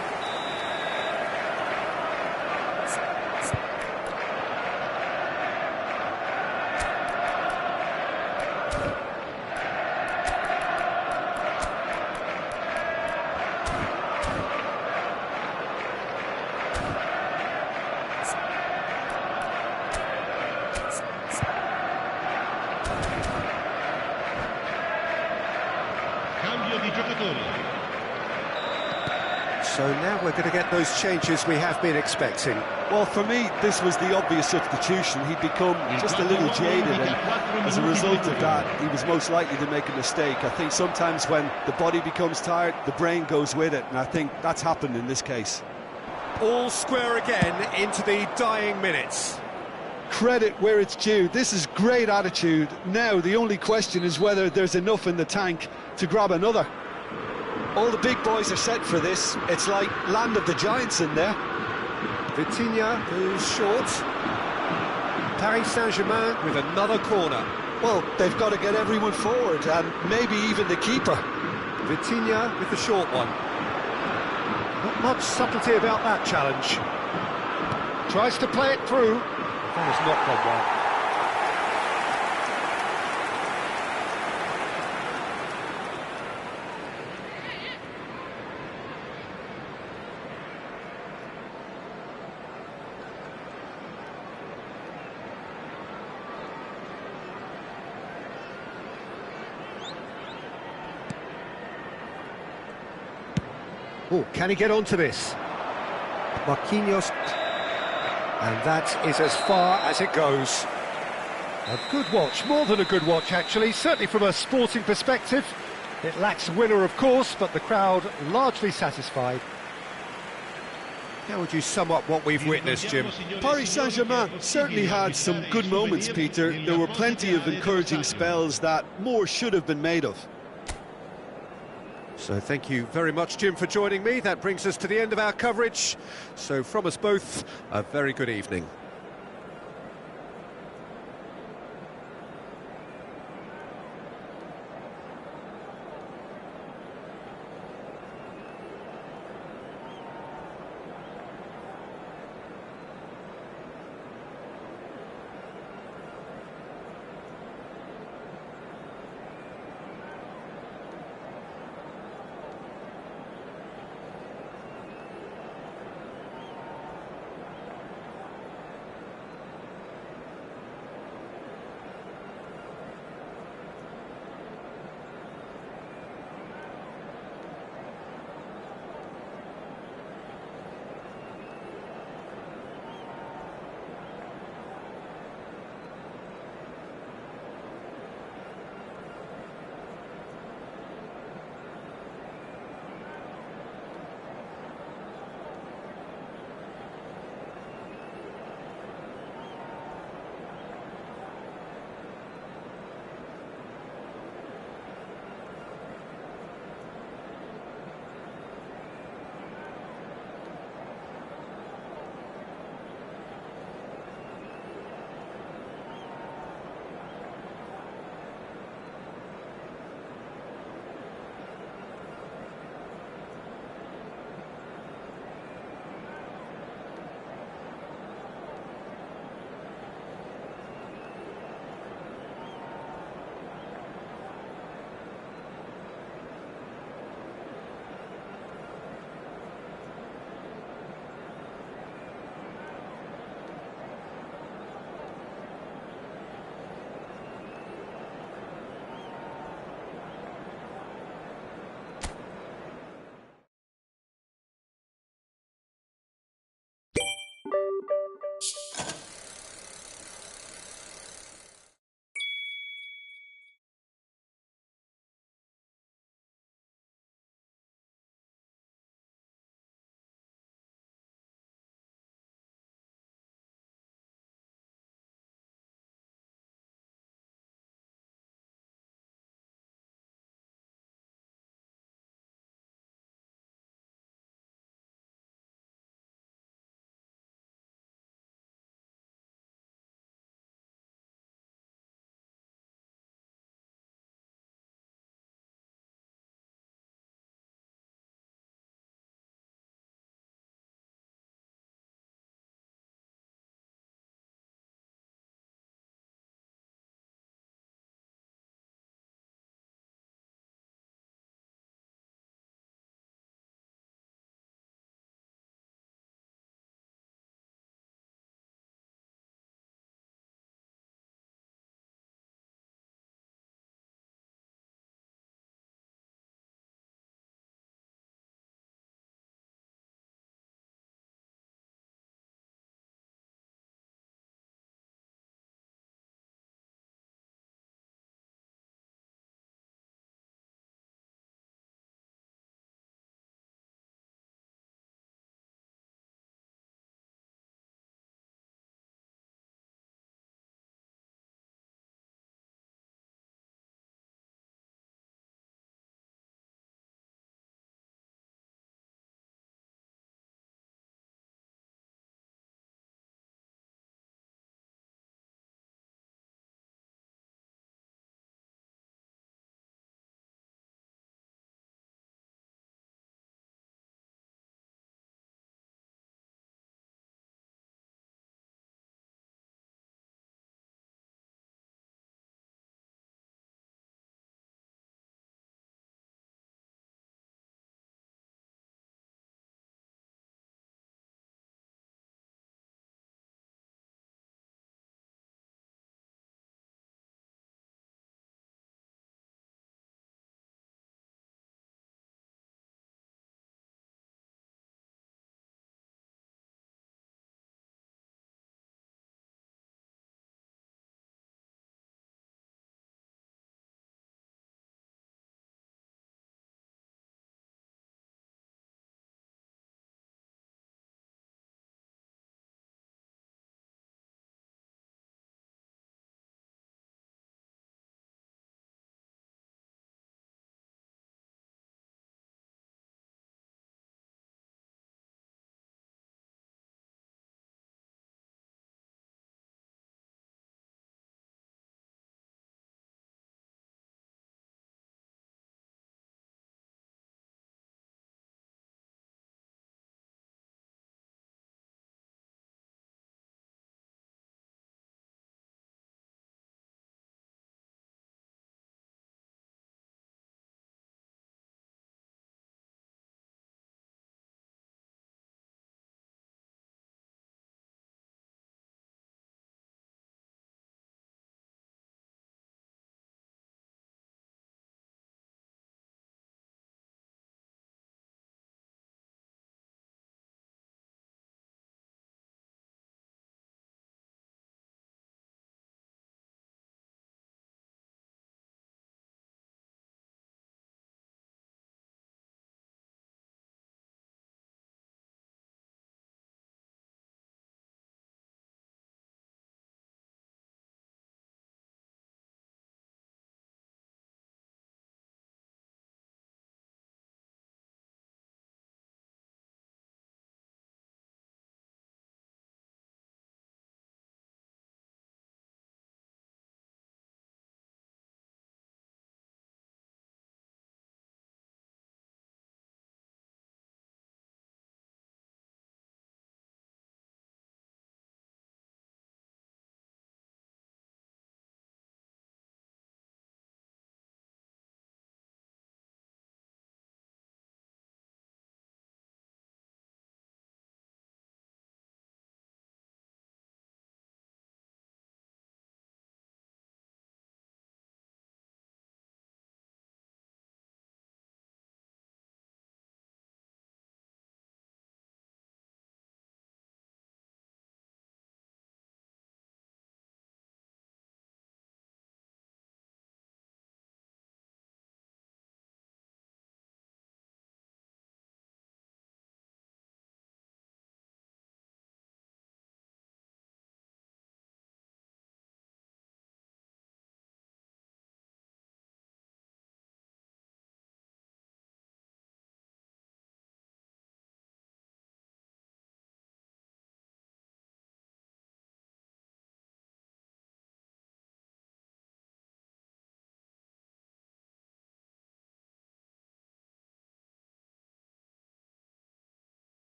S1: So now we're going to get those changes we have been expecting.
S2: Well, for me, this was the obvious substitution. He'd become just a little jaded, and as a result of that, he was most likely to make a mistake. I think sometimes when the body becomes tired, the brain goes with it, and I think that's happened in this case.
S1: All square again into the dying minutes.
S2: Credit where it's due. This is great attitude. Now, the only question is whether there's enough in the tank to grab another. All the big boys are set for this. It's like land of the giants in there.
S1: Vitinha goes short. Paris Saint-Germain with another corner.
S2: Well, they've got to get everyone forward, and maybe even the keeper.
S1: Vitinha with the short one. Not much subtlety about that challenge. Tries to play it through. That has not gone well. Oh, can he get onto this? Marquinhos. And that is as far as it goes. A good watch, more than a good watch actually, certainly from a sporting perspective. It lacks winner, of course, but the crowd largely satisfied. How would you sum up what we've witnessed, Jim?
S2: Paris Saint-Germain certainly had some good moments, Peter. There were plenty of encouraging spells that more should have been made of.
S1: So thank you very much, Jim, for joining me. That brings us to the end of our coverage. So from us both, a very good evening.